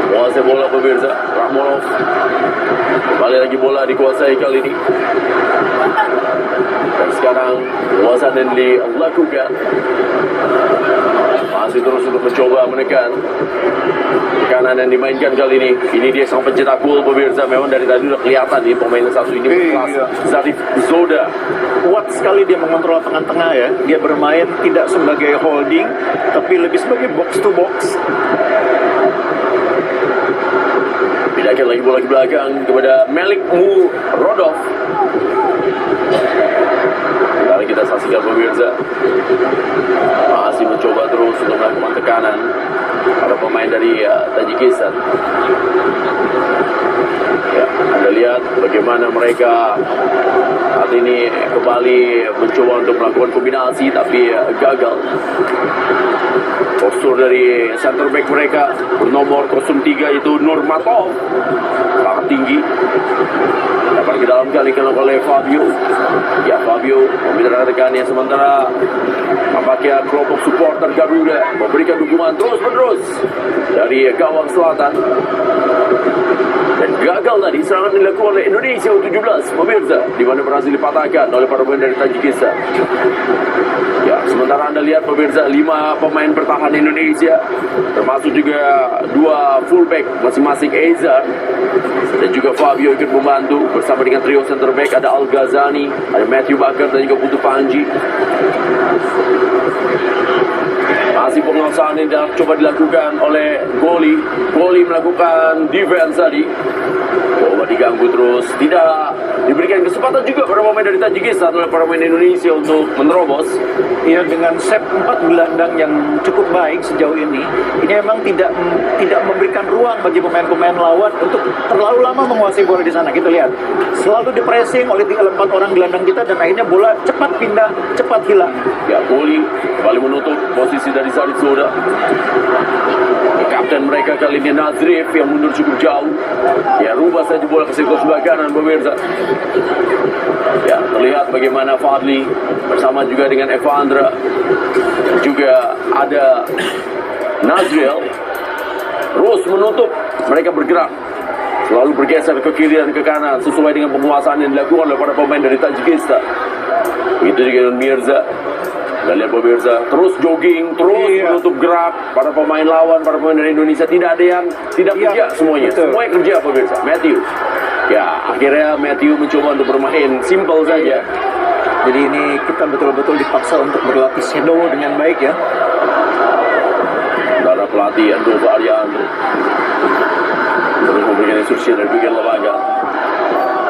Menguasai bola pemirsa. Rahmonov. Kembali lagi bola dikuasai kali ini. Dan sekarang penguasaan yang dilakukan. Masih terus untuk mencoba menekan. Tekanan yang dimainkan kali ini. Ini dia sang pencetak gol pemirsa. Memang dari tadi udah kelihatan nih pemain satu ini. Zarif Zoda. Kuat sekali dia mengontrol tengah-tengah ya. Dia bermain tidak sebagai holding, tapi lebih sebagai box to box. Pindahkan lagi bola ke belakang kepada Melik Murodov. Mari kita saksikan pemirsa. Masih mencoba terus untuk melakukan tekanan para pemain dari Tajikistan. Ya, Anda lihat bagaimana mereka saat ini kembali mencoba untuk melakukan kombinasi tapi gagal. Postur dari center back mereka bernomor 03 itu Nurmatov, sangat tinggi. Dapat ke dalam kali oleh Fabio. Ya, Fabio meminta rekannya, sementara nampaknya kelompok supporter Garuda memberikan dukungan terus-menerus dari gawang selatan. Dan gagal tadi serangan dilakukan oleh Indonesia U17 pemirsa, di mana berhasil dipatahkan oleh para pemain dari Tajikistan. Ya, sementara Anda lihat pemirsa 5 pemain bertahan Indonesia, termasuk juga 2 fullback masing-masing Eza dan juga Fabio ikut membantu bersama dengan trio center back, ada Al Ghazani, ada Matthew Bakar dan juga Putu Panji. Masih penguasaan yang coba dilakukan oleh Goli. Goli melakukan defense tadi. Coba diganggu terus. Tidak diberikan kesempatan juga para pemain dari Tajikistan oleh para pemain Indonesia untuk menerobos. Ya, dengan set 4 gelandang yang cukup baik sejauh ini memang tidak memberikan ruang bagi pemain-pemain lawan untuk terlalu lama menguasai bola di sana. Kita lihat selalu dipressing oleh 4 orang gelandang kita dan akhirnya bola cepat pindah, cepat hilang. Ya, Goli kembali menutup posisi dari Zarif Zoda. Kapten mereka kali ini Nazrif yang mundur cukup jauh. Ya, rubah saja bola ke sektor sebelah kanan pemirsa. Ya, terlihat bagaimana Fadli bersama juga dengan Evandra. Juga ada Nazriel. Terus menutup, mereka bergerak. Selalu bergeser ke kiri dan ke kanan sesuai dengan penguasaan yang dilakukan oleh para pemain dari Tajikistan. Begitu juga dengan Mirza. Dan lihat pemirsa, terus jogging, terus menutup gerak. Para pemain lawan, para pemain dari Indonesia tidak ada yang tidak kerja semuanya. Betul. Semuanya kerja pemirsa. Matthew. Ya, akhirnya Matthew mencoba untuk bermain simple saja. Jadi ini kita betul-betul dipaksa untuk berlatih shadow dengan baik ya. Para pelatih Andova Ariandro terus memberikan instruksi dari bagian lembaga.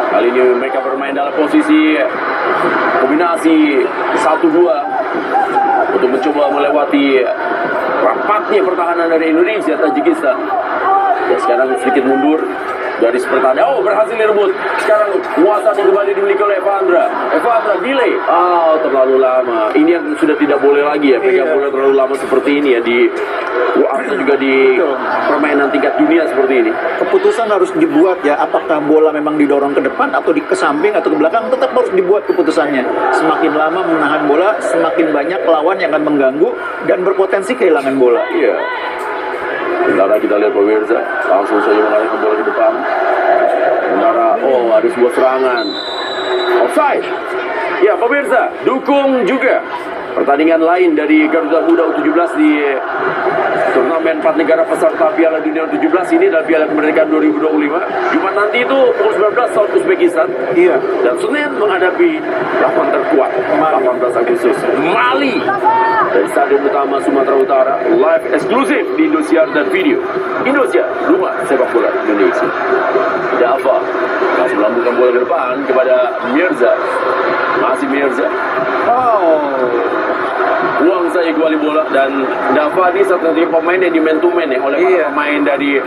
Kali ini mereka bermain dalam posisi kombinasi 1-2 untuk mencoba melewati rapatnya pertahanan dari Indonesia Tajikistan. Ya, sekarang sedikit mundur dari pertahanan. Oh, berhasil direbut. Sekarang kuasa kembali dimiliki oleh Evandra. Evandra delay. Terlalu lama. Ini yang sudah tidak boleh lagi ya. Pegang bola terlalu lama seperti ini ya di atau juga di permainan tingkat dunia seperti ini. Keputusan harus dibuat ya, apakah bola memang didorong ke depan atau ke samping atau ke belakang, tetap harus dibuat keputusannya. Semakin lama menahan bola, semakin banyak lawan yang akan mengganggu dan berpotensi kehilangan bola. Iya. Sementara kita lihat pemirsa, langsung saja mengarahkan bola ke depan. Sementara, ada sebuah serangan. Offside. Ya pemirsa, dukung juga pertandingan lain dari Garuda Muda U17 di turnamen 4 negara peserta Piala Dunia U17 ini adalah Piala Kemerdekaan 2025. Jumat nanti itu pukul 19 lawan Uzbekistan. Iya. Dan Senin menghadapi lawan terkuat 18 Agustus Mali dari Stadion Utama Sumatera Utara. Live eksklusif di Indosiar dan video Indosiar, rumah sepak bola Indonesia. Dava masih melambungkan bola ke depan kepada Mirza. Masih Mirza. Buang saja kembali bola, dan Dava ini satu-satunya pemain yang di man to man ya oleh para pemain dari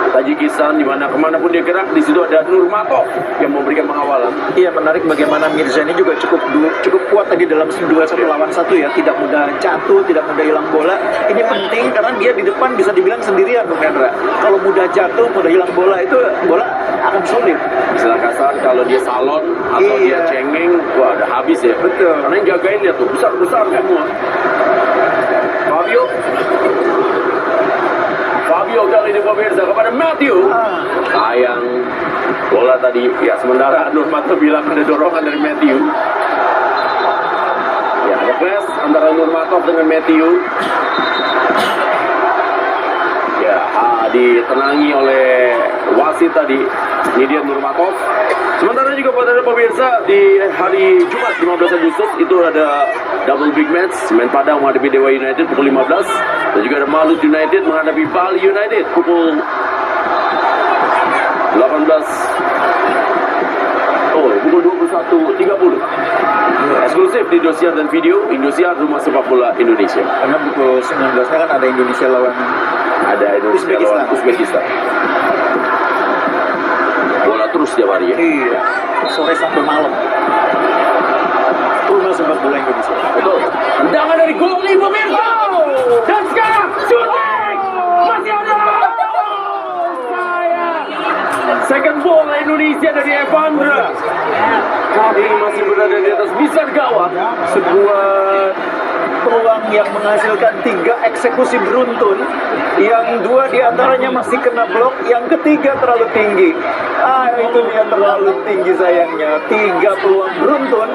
Tajikistan, di mana kemanapun dia gerak di situ ada Nurmatov yang memberikan pengawalan. Iya, menarik bagaimana Mirza ini juga cukup kuat tadi dalam 2-1 lawan 1 ya, tidak mudah jatuh, tidak mudah hilang bola. Ini penting karena dia di depan bisa dibilang sendirian, Bung Hendra. Kalau mudah jatuh, mudah hilang bola, itu bola akan sulit. Istilah kasar kalau dia salon atau dia cengeng, wah udah habis ya. Betul. Karena yang jagain dia tuh besar-besar semua. Fabio Fabio kali ini pemirsa kepada Matthew. Sayang bola tadi ya, sementara Nurmato bilang ada dorongan dari Matthew. Ya, ada clash antara Nurmatov dengan Matthew. Ya, ditenangi oleh wasit tadi. Ini dia Nurmatov. Sementara juga pada pemirsa di hari Jumat 15 Agustus itu ada double big match. Semen Padang menghadapi Dewa United pukul 15. Dan juga ada Malut United menghadapi Bali United pukul 18. Pukul 21.30. Eksklusif di Indosiar dan Video. Indosiar, rumah sepak bola Indonesia. Karena pukul 19-nya kan ada Indonesia lawan Uzbekistan. Bola terus tiap hari ya. Iya, sore sampai malam. Rumah sepak bola Indonesia. Betul. Tendangan dari Goli pemirsa. Dan sekarang shooting. Masih ada. Second ball Indonesia dari Evandra. Kali ini masih berada di atas bisar gawang. Sebuah peluang yang menghasilkan 3 eksekusi beruntun, yang 2 diantaranya masih kena blok, yang ketiga terlalu tinggi. Itu dia, terlalu tinggi sayangnya. 3 peluang beruntun.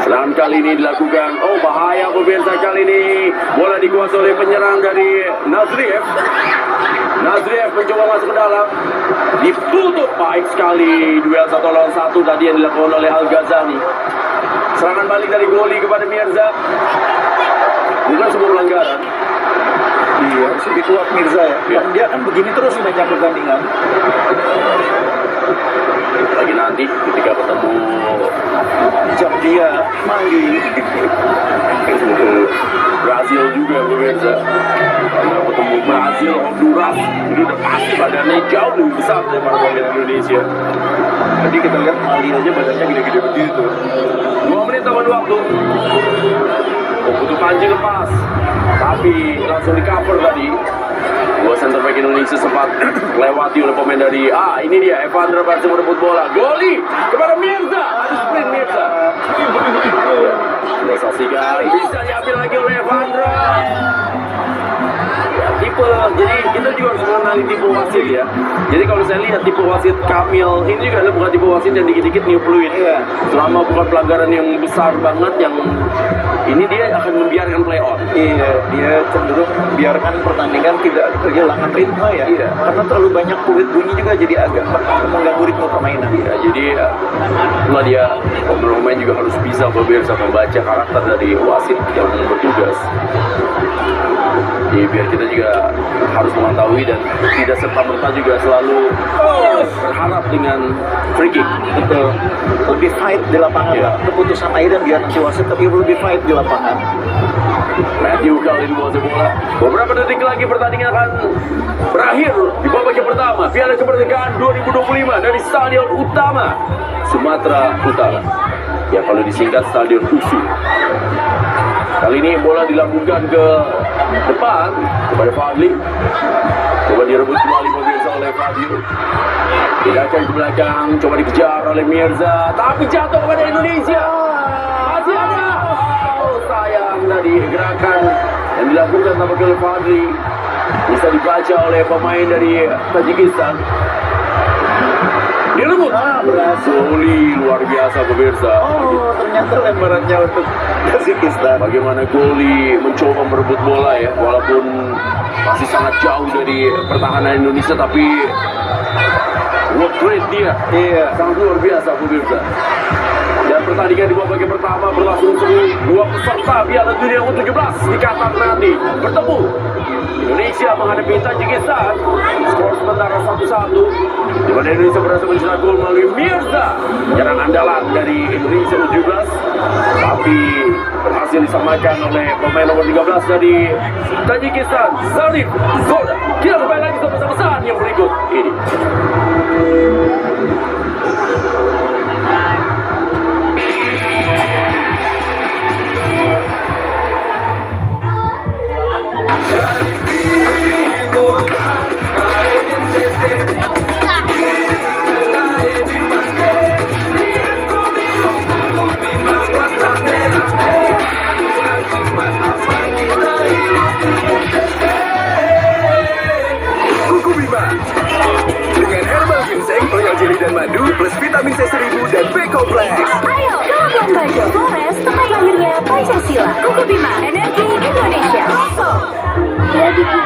Serangan kali ini dilakukan. Bahaya pemirsa kali ini. Bola dikuasai oleh penyerang dari Nazriev. Nazriev mencoba masuk ke dalam. Ditutup baik sekali. Duel 1 lawan 1 tadi yang dilakukan oleh Al-Ghazali. Serangan balik dari Goli kepada Mirza. Bukan sebuah pelanggaran. Iya, harus lebih kuat Mirza ya. Dia akan begini terus sepanjang pertandingan. Lagi nanti ketika ketemu jam dia Mali, Brazil juga pemirsa. Kalau ketemu Brazil, Honduras, itu udah pasti badannya jauh lebih besar daripada pemain Indonesia. Jadi kita lihat Mali aja badannya gede-gede begitu. 2 menit tambahan waktu. Butuh pancing lepas, tapi langsung di cover tadi. 2 center back Indonesia sempat lewati oleh pemain dari ini dia Evandra berhasil merebut bola. Goli kepada Mirza. Ada sprint Mirza. Kita saksikan bisa diambil lagi oleh Evandra. Jadi kita juga harus mengenali tipe wasit ya. Jadi kalau saya lihat tipe wasit Kamil ini juga adalah bukan tipe wasit yang dikit-dikit niup peluit. Selama bukan pelanggaran yang besar banget, yang ini dia akan membiarkan play on. Iya, dia cenderung membiarkan pertandingan tidak kehilangan ritme ya. Iya. Karena terlalu banyak peluit bunyi juga jadi agak mengganggu ritme permainan. Iya, jadi itulah dia, pemain juga harus bisa membaca karakter dari wasit yang bertugas. Jadi biar kita juga harus mengetahui dan tidak serta-merta juga selalu berharap dengan free kick. Betul. Lebih fight di lapangan lah. Keputusan akhirnya biar nanti wasit, tapi lebih fight di lapangan. Matthew kali ini menguasai bola. Beberapa detik lagi pertandingan akan berakhir di babak yang pertama Piala Kemerdekaan 2025 dari Stadion Utama Sumatera Utara. Ya, kalau disingkat Stadion USU. Kali ini bola dilambungkan ke depan kepada Fadli. Coba direbut kembali pemirsa oleh Fabio. Tidakkan ke belakang, coba dikejar oleh Mirza, tapi jatuh kepada Indonesia. Masih ada. Sayang tadi gerakan yang dilakukan oleh Fadli bisa dibaca oleh pemain dari Tajikistan. Direbut. Berhasil. Goli luar biasa pemirsa. Ternyata lemparannya untuk Tajikistan. Bagaimana Goli mencoba merebut bola ya, walaupun masih sangat jauh dari pertahanan Indonesia, tapi work rate dia sangat luar biasa pemirsa. Dan pertandingan di babak yang pertama berlangsung seru. 2 peserta Piala Dunia U17 di Qatar nanti bertemu. Indonesia menghadapi Tajikistan. Skor sementara 1-1. Di mana Indonesia berhasil mencetak gol melalui Mirza, penyerang andalan dari Indonesia U17. Tapi berhasil disamakan oleh pemain nomor 13 dari Tajikistan, Zarif Zoda. Kita kembali lagi bersama saat yang berikut ini.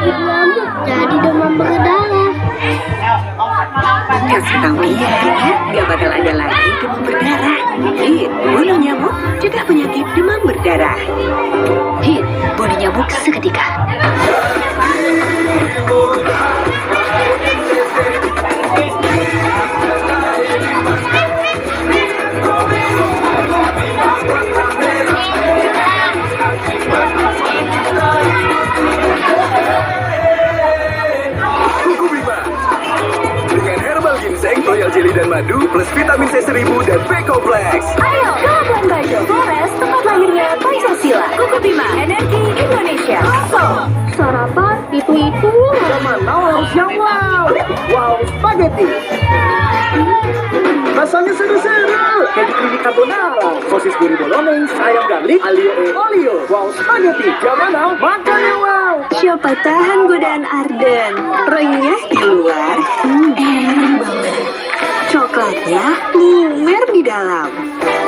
nyamuk jadi demam berdarah. Kasih tahu dia ya, gak bakal ada lagi demam berdarah. Hit, bunuh nyamuk, cegah penyakit demam berdarah. Hit, bunuh nyamuk seketika. Kuku Bima dengan herbal ginseng, royal jelly dan madu plus vitamin C 1000 dan B-kompleks. Ayo, ke Labuan Bajo, Flores, tempat lahirnya Pancasila. Kuku Bima, energi Indonesia. Sarapan itu zaman now harus yang wow. Wow spaghetti. Rasanya seru-seru. Keju creamy carbonara, sosis gurih bolognese, ayam garlic, alio e olio. Wow spaghetti. Zaman now, makan yang wow. Siapa tahan godaan Arden? Renyah di luar, enak banget. Coklatnya lumer di dalam.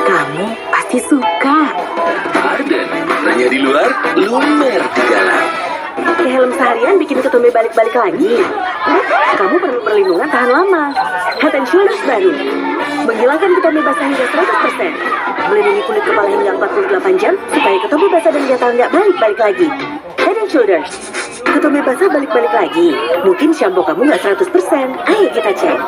Kamu pasti suka. Arden, renyah di luar, lumer di dalam. Pakai helm seharian bikin ketumbe balik-balik lagi. Kamu perlu perlindungan tahan lama. Head and Shoulders baru. Menghilangkan ketumbe basah hingga 100%. Melindungi kulit kepala hingga 48 jam supaya ketumbe basah dan gatal nggak balik-balik lagi. Head and Shoulders. Ketumbe basah balik-balik lagi. Mungkin shampoo kamu nggak 100%. Ayo kita cek.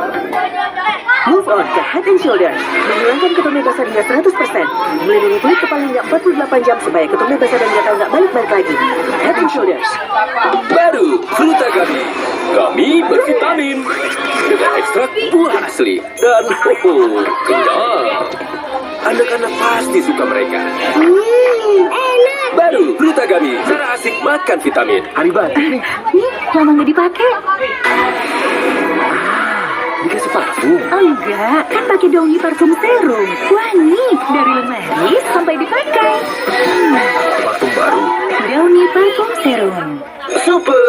Move on ke Head and Shoulders. Menghilangkan ketumbe basah hingga 100%. Melindungi kulit kepala hingga 48 jam supaya ketumbe basah dan gatal nggak balik-balik lagi. Head and Shoulders. Baru, Frutagami. Kami bervitamin dengan ekstrak buah asli dan kenyal. Anak-anak pasti suka mereka. Enak. Baru, Frutagami. Cara asik makan vitamin. Hari batik nih. Nih, lama nggak dipakai. Dikasih parfum. Enggak, kan pakai Downy parfum serum. Wangi dari lemari sampai dipakai. Parfum baru. Downy parfum serum. Super.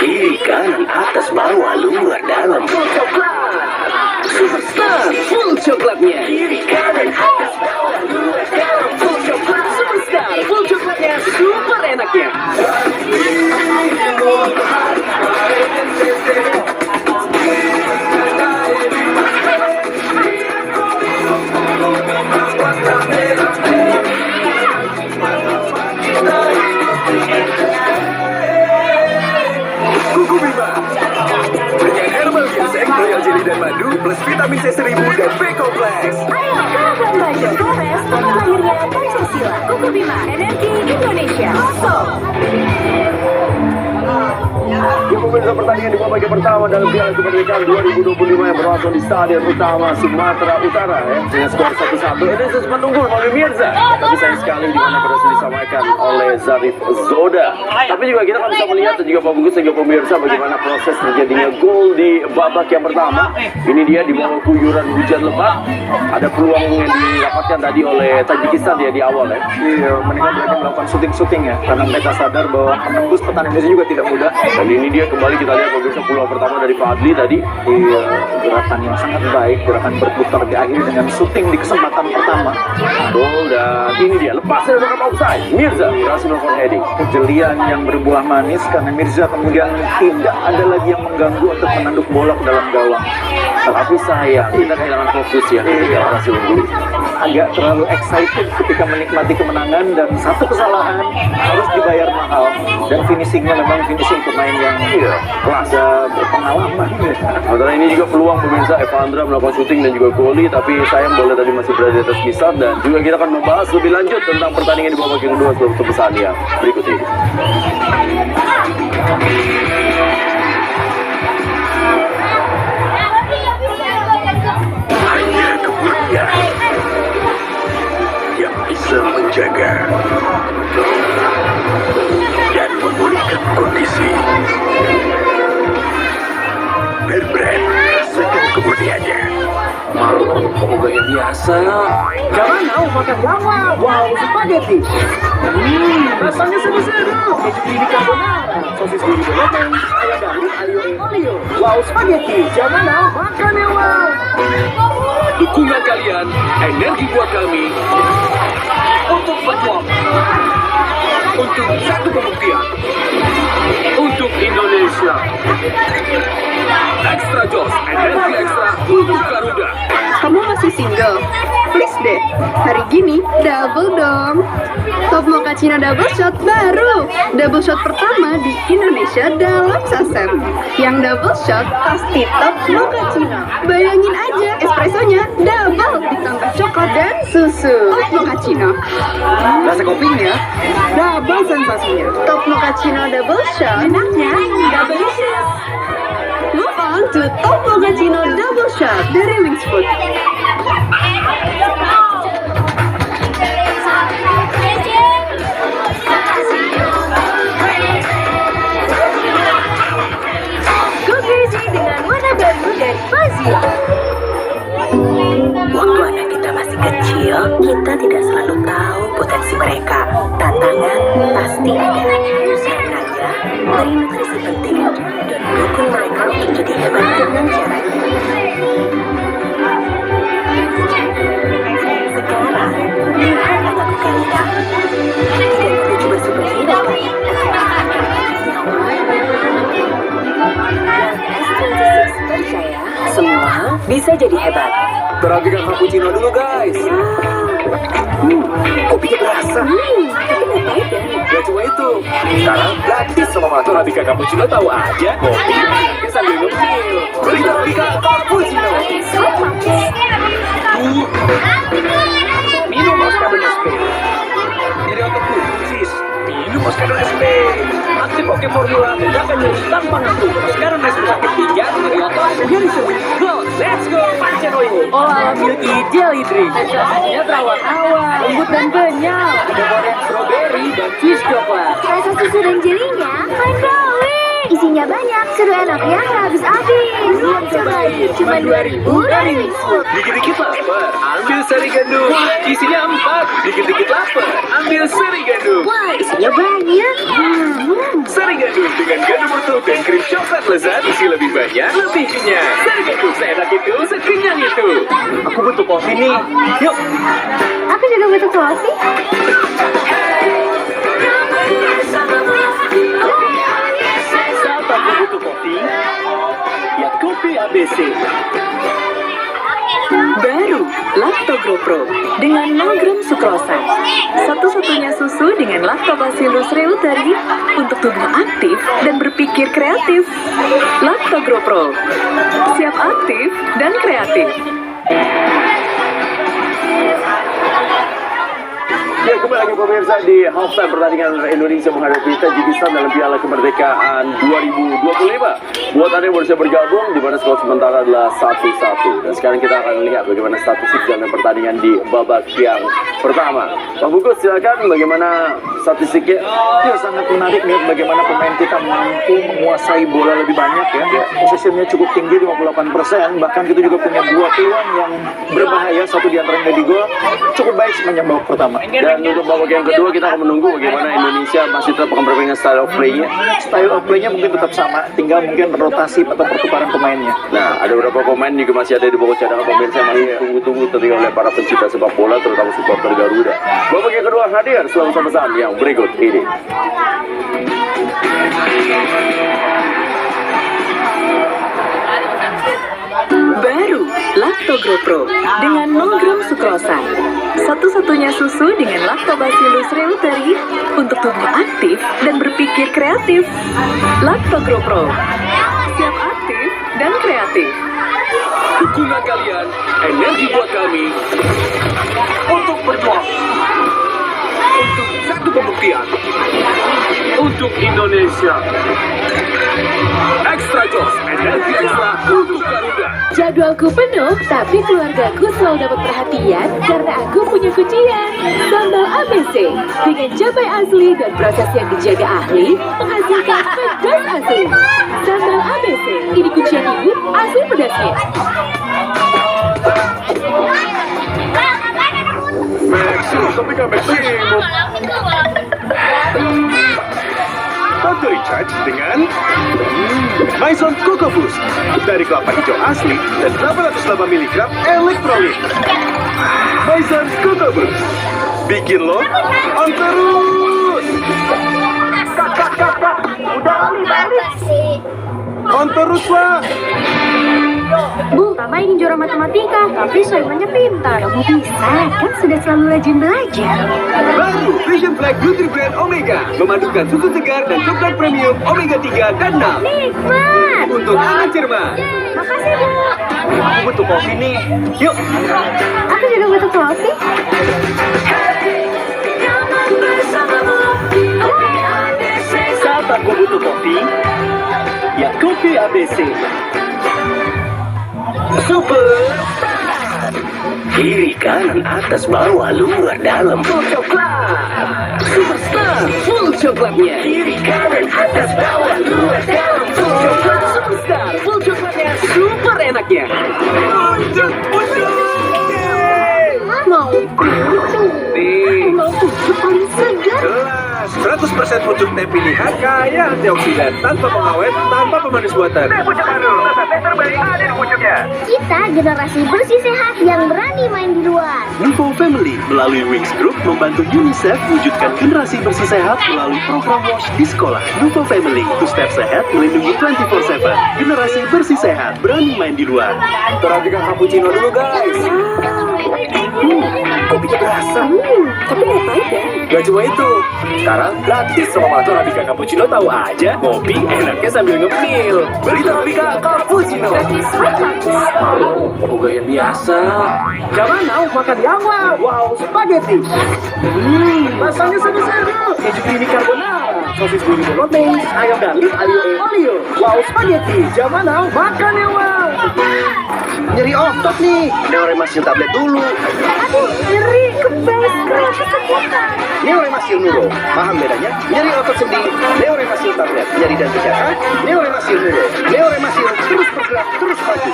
Kiri kanan atas bawah luar dalam full coklat. Superstar full coklatnya. Kiri kanan atas bawah luar dalam full coklat. Superstar full coklatnya super enaknya. Kuku Bima dengan herbal ginseng, royal jelly dan madu plus vitamin C 1000 dan B-kompleks. Ayo, ke Labuan Bajo, Flores, tempat lahirnya Pancasila. Kuku Bima, energi Indonesia. Ya pemirsa, pertandingan di babak pertama dalam Piala Kemerdekaan 2025 yang berlangsung di Stadion Utama Sumatera Utara ya. Dengan skor 1-1. Ini sempat unggul Pak Mirza. Tapi sayang sekali di mana berhasil disampaikan oleh Zarif Zoda. Tapi juga kita kan bisa melihat dan juga Pak Bungkus dan juga pemirsa bagaimana proses terjadinya gol di babak yang pertama. Ini dia di bawah guyuran hujan lebat. Ada peluang yang didapatkan tadi oleh Tajikistan ya di awal ya. Iya, mendingan mereka melakukan syuting-syuting ya, karena mereka sadar bahwa menembus pertahanan Indonesia juga tidak mudah. Dan ini dia kembali kita lihat pemirsa peluang pertama dari Fadli tadi. Iya, gerakan yang sangat baik, gerakan berputar diakhiri dengan syuting di kesempatan pertama. Gol dan ini dia lepas dari belakang offside. Mirza berhasil melakukan heading. Kejelian yang berbuah manis karena Mirza kemudian tidak ada lagi yang mengganggu untuk menanduk bola ke dalam gawang. Tapi sayang kita kehilangan fokus ya ketika berhasil unggul. Agak terlalu excited ketika menikmati kemenangan dan satu kesalahan harus dibayar mahal. Dan finishingnya memang finishing pemain yang kelas berpengalaman. Sementara ini juga peluang pemirsa Evandra melakukan syuting dan juga goli, tapi sayang bola tadi masih berada di atas misal. Dan juga kita akan membahas lebih lanjut tentang pertandingan di babak kedua sebelum kepesannya berikut ini. Hanya kemurnian yang bisa menjaga dan memulihkan kondisi. Bear Brand, rasakan kemurniannya. Malu, kok gaya biasa. Jangan mau makan wow spaghetti. Rasanya seru-seru. Keju creamy carbonara, sosis gurih bolognese, ayam garlic, alio e olio. Wow spaghetti. Jangan mau makan yang wow. Dukungan kalian, energi buat kami. Untuk berjuang. Untuk satu pembuktian. single. Please deh, hari gini double dong. Top Mochaccino Double Shot baru. Double shot pertama di Indonesia dalam saset. Yang double shot pasti Top Mochaccino. Bayangin aja espressonya double ditambah coklat dan susu. Top Mochaccino. Rasa kopinya Double sensasinya. Top Mochaccino Double Shot. Enaknya double-licious. Move on to Top Mochaccino Double Shot dari Wings Food. Go crazy dengan warna baru dari Fazio. Waktu anak kita masih kecil, kita tidak selalu tahu potensi mereka. Tantangan pasti ada. Karenanya, beri nutrisi penting dan dukung mereka untuk jadi hebat dengan caranya. Sekarang, lihat anakku Kalita. Tidak perlu coba superhero kan? S26 percaya, semua bisa jadi hebat. Perhatikan cappuccino dulu guys. Kopinya berasa. Tapi nggak pahit kan? Ya cuma itu. Sekarang gratis sama Mas Torabika cappuccino, tahu aja. Kopi sambil ngemil. Beli Torabika cappuccino. minum Oskadon SP. Jadi otot khusus, minum Oskadon SP. Aktif oke formula, menjaga nyeri tanpa ngantuk. Oskadon SP sakit pinggang, nyeri otot, nyeri sendi. Go, let's go, pancen oyo. Olah milk jelly drink. Rasanya terawat-awat, lembut dan kenyal. Ada goreng strawberry dan cheese coklat. Rasa susu dan jelinya mind blowing. Isinya banyak, seru enaknya nggak habis-habis. Belum cobain, cuma 2.000 dari Wings Food. Dikit-dikit lapar, ambil sari gandum. Isinya 4. Dikit-dikit lapar, ambil sari gandum. Wah, isinya banyak. Sari gandum dengan gandum utuh dan krim coklat lezat, isi lebih banyak, lebih kenyang. Sari gandum seenak itu, sekenyang itu. Aku butuh kopi nih. Yuk. Aku juga butuh kopi. Saat aku butuh kopi, ya kopi ABC. Baru Lactogro Pro dengan 0 gram sukrosa. Satu-satunya susu dengan Lactobacillus reuteri untuk tubuh aktif dan berpikir kreatif. Lactogro Pro, siap aktif dan kreatif. Ya, kembali lagi pemirsa di halftime pertandingan Indonesia menghadapi Tajikistan dalam Piala Kemerdekaan 2025. Buat Anda yang baru saja bergabung, di mana skor sementara adalah 1-1. Dan sekarang kita akan lihat bagaimana statistik dalam pertandingan di babak yang pertama. Pak Bungkus, silakan bagaimana statistiknya? Ya, sangat menarik nih bagaimana pemain kita mampu menguasai bola lebih banyak ya. Posisinya cukup tinggi 58%. Bahkan kita juga punya 2 peluang yang berbahaya. Satu di antaranya di gol. Cukup baik sepanjang babak pertama. Dan untuk babak yang kedua kita akan menunggu bagaimana Indonesia masih tetap akan bermain style of play-nya. Style of play-nya mungkin tetap sama, tinggal mungkin rotasi atau pertukaran pemainnya. Nah, ada beberapa pemain juga masih ada di bawah cadangan pemirsa yang masih tunggu-tunggu tertinggal oleh para pencinta sepak bola, terutama supporter Garuda. Babak yang kedua hadir setelah pesan-pesan yang berikut ini. Baru Lactogro Pro dengan 0 gram sukrosa. Satu-satunya susu dengan Lactobacillus reuteri untuk tubuh aktif dan berpikir kreatif. Lactogro Pro, siap aktif dan kreatif. Dukungan kalian, energi buat kami untuk berjuang. Untuk satu pembuktian. Untuk Indonesia. Extra Joss, energi ekstra untuk Garuda. Jadwalku penuh, tapi keluargaku selalu dapat perhatian karena aku punya kucian. Sambal ABC dengan cabai asli dan proses yang dijaga ahli menghasilkan pedas asli. Sambal ABC, ini kucian ibu asli pedasnya. Maximum, tapi kan maximum. Bantu recharge dengan Maison Coco Boost dari kelapa hijau asli dan 808 mg elektrolit. Maison Coco Boost bikin lo on terus. Kak, udah balik. On terus lah. Bu, Tama ingin juara matematika, tapi Soimannya pintar. Kamu bisa, kan sudah selalu rajin belajar. Baru Vision Flag Nutri Brand Omega memadukan susu segar dan coklat premium Omega 3 dan 6 Nikmat! untuk anak cermat. Makasih, Bu. Aku butuh kopi nih. Yuk. Aku juga butuh kopi. Saat aku butuh kopi, ya kopi ABC. Super. Kiri, kanan, atas, bawah, luar, dalam, full coklat. Superstar, full coklatnya. Kiri, kanan, atas, bawah, luar, dalam, full coklat. Superstar, full coklatnya, super enaknya. Mau pucuk. Mau pucuk paling segar. Jelas, 100% pucuk teh pilihan kaya antioksidan tanpa pengawet, tanpa pemanis buatan. Kita generasi bersih sehat yang berani main di luar. Nuvo Family melalui Wings Group membantu UNICEF wujudkan generasi bersih sehat melalui program WASH di sekolah. Nuvo Family, two step sehat melindungi 24/7. Generasi bersih sehat, berani main di luar. Terapikan cappuccino dulu guys. Kopinya berasa. Tapi nggak pahit ya. Gak cuma itu, sekarang gratis sama Mato Arabica Cappuccino, tahu aja. Kopi enaknya sambil ngemil. Beli Arabica Cappuccino. Oh, gaya biasa. Jangan mau makan yang wow spaghetti. Rasanya seru-seru. Keju creamy carbonara, sosis gurih bolognese, ayam garlic, olio. Wow spaghetti. Jangan mau makan yang wow. Nyeri otot nih. Neuremasil tablet dulu. Aduh, nyeri, kebas, keras, kesakitan. Neuremasil Nuro. Paham bedanya? Nyeri otot sendi. Neuremasil tablet. Nyeri dan bicara. Neuremasil Nuro. Neuremasil terus bergerak, terus maju.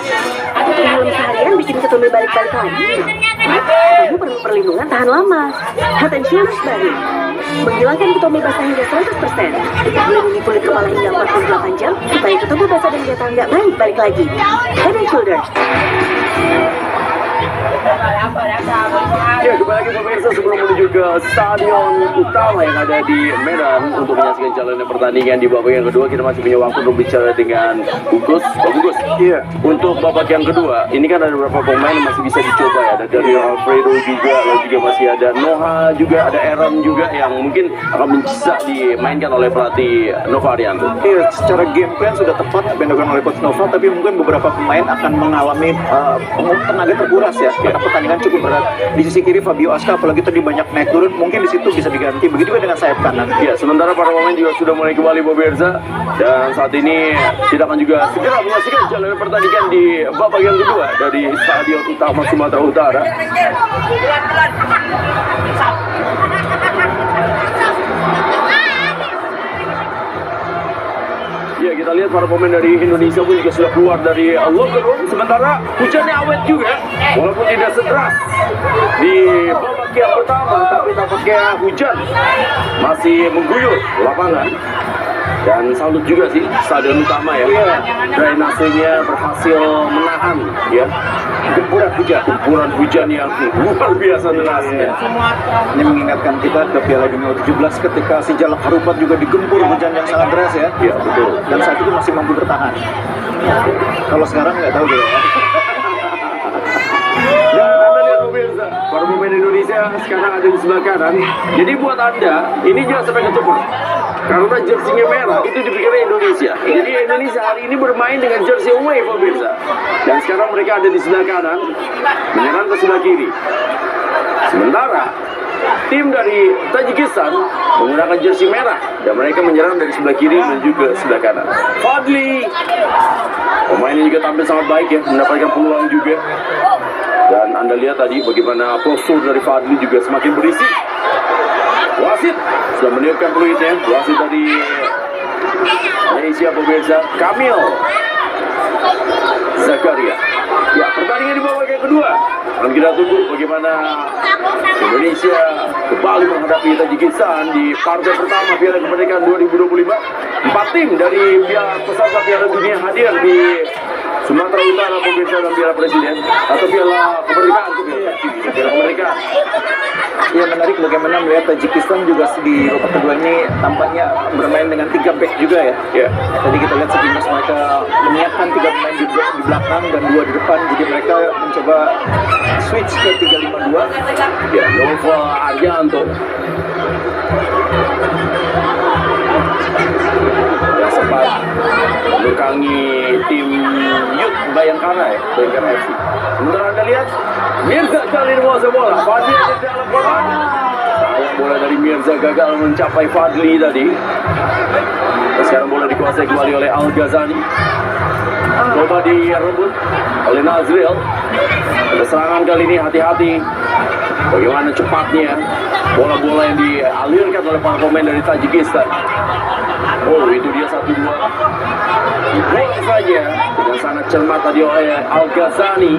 Dalam seharian bikin ketombe balik-balik lagi. Kamu perlu perlindungan tahan lama. Head and Shoulders baru. Menghilangkan ketombe basah hingga 100%. Melindungi kulit kepala hingga 48 jam supaya ketombe basah dan gatal nggak balik lagi. Head and Shoulders. Ya, kembali lagi pemirsa sebelum menuju ke stadion utama yang ada di Medan untuk menyaksikan jalannya pertandingan di babak yang kedua. Kita masih punya waktu untuk bicara dengan Gugus. Pak Gugus, iya. Untuk babak yang kedua, ini kan ada beberapa pemain yang masih bisa dicoba ya. Ada dari Alfredo juga, lalu juga masih ada Noha juga, ada Aaron juga yang mungkin akan bisa dimainkan oleh pelatih Nova Arianto. Iya, secara game plan sudah tepat dibenarkan oleh Coach Nova, tapi mungkin beberapa pemain akan mengalami tenaga terkuras ya. Karena pertandingan cukup berat. Di sisi kiri Fabio Aska, apalagi tadi banyak naik turun, mungkin di situ bisa diganti. Begitu juga dengan sayap kanan. Ya, sementara para pemain juga sudah mulai kembali pemirsa, dan saat ini kita akan juga segera menyaksikan jalannya pertandingan di babak yang kedua dari Stadion Utama Sumatera Utara. Ya, kita lihat para pemain dari Indonesia pun juga sudah keluar dari locker room. Sementara hujannya awet juga, walaupun tidak sederas di babak yang pertama, tapi tampaknya hujan masih mengguyur lapangan. Dan salut juga sih stadion utama ya, drainasenya berhasil menahan ya gempuran hujan yang luar biasa derasnya. Ini mengingatkan kita ke Piala Dunia U17 ketika si Jalak Harupat juga digempur hujan yang sangat deras ya. Iya, betul. Dan saat itu masih mampu bertahan. Kalau sekarang nggak tahu deh ya. Dan Anda lihat pemirsa, para pemain Indonesia sekarang ada di sebelah kanan. Jadi buat Anda, ini jangan sampai ketemu. Karena jersinya merah, itu dipikirnya Indonesia. Jadi Indonesia hari ini bermain dengan jersey away pemirsa. Dan sekarang mereka ada di sebelah kanan, menyerang ke sebelah kiri. Sementara tim dari Tajikistan menggunakan jersey merah dan mereka menyerang dari sebelah kiri menuju ke sebelah kanan. Fadli, pemain ini juga tampil sangat baik ya, mendapatkan peluang juga. Dan Anda lihat tadi bagaimana postur dari Fadli juga semakin berisi. Wasit sudah meniupkan peluitnya. Wasit dari Malaysia pemirsa, Kamil Zakaria. Ya, pertandingan di babak yang kedua. Dan kita tunggu bagaimana Indonesia kembali menghadapi Tajikistan di partai pertama Piala Kemerdekaan 2025. 4 tim dari peserta Piala Dunia hadir di Sumatera Utara pemirsa dan Piala Presiden atau Piala Kemerdekaan tuh Piala Kemerdekaan. Ya, menarik bagaimana melihat Tajikistan juga di babak kedua ini tampaknya bermain dengan 3 back juga ya. Ya. Tadi kita lihat sepintas mereka menyiapkan 3 pemain di belakang dan 2 di depan, jadi mereka mencoba switch ke 3-5-2. Ya, Nova Arianto yang sempat mendukangi tim Youth Bayangkara ya, Bayangkara FC. Sementara Anda lihat Mirza kali ini menguasai bola, Fadli ada di dalam kotak. Sayang bola dari Mirza gagal mencapai Fadli tadi. Dan sekarang bola dikuasai kembali oleh Al Ghazani. Coba direbut oleh Nazril. Ada serangan kali ini, hati-hati. Bagaimana cepatnya bola-bola yang dialirkan oleh para pemain dari Tajikistan. Oh, itu dia 1-2. Gol saja dengan sangat cermat tadi oleh Al Ghazani.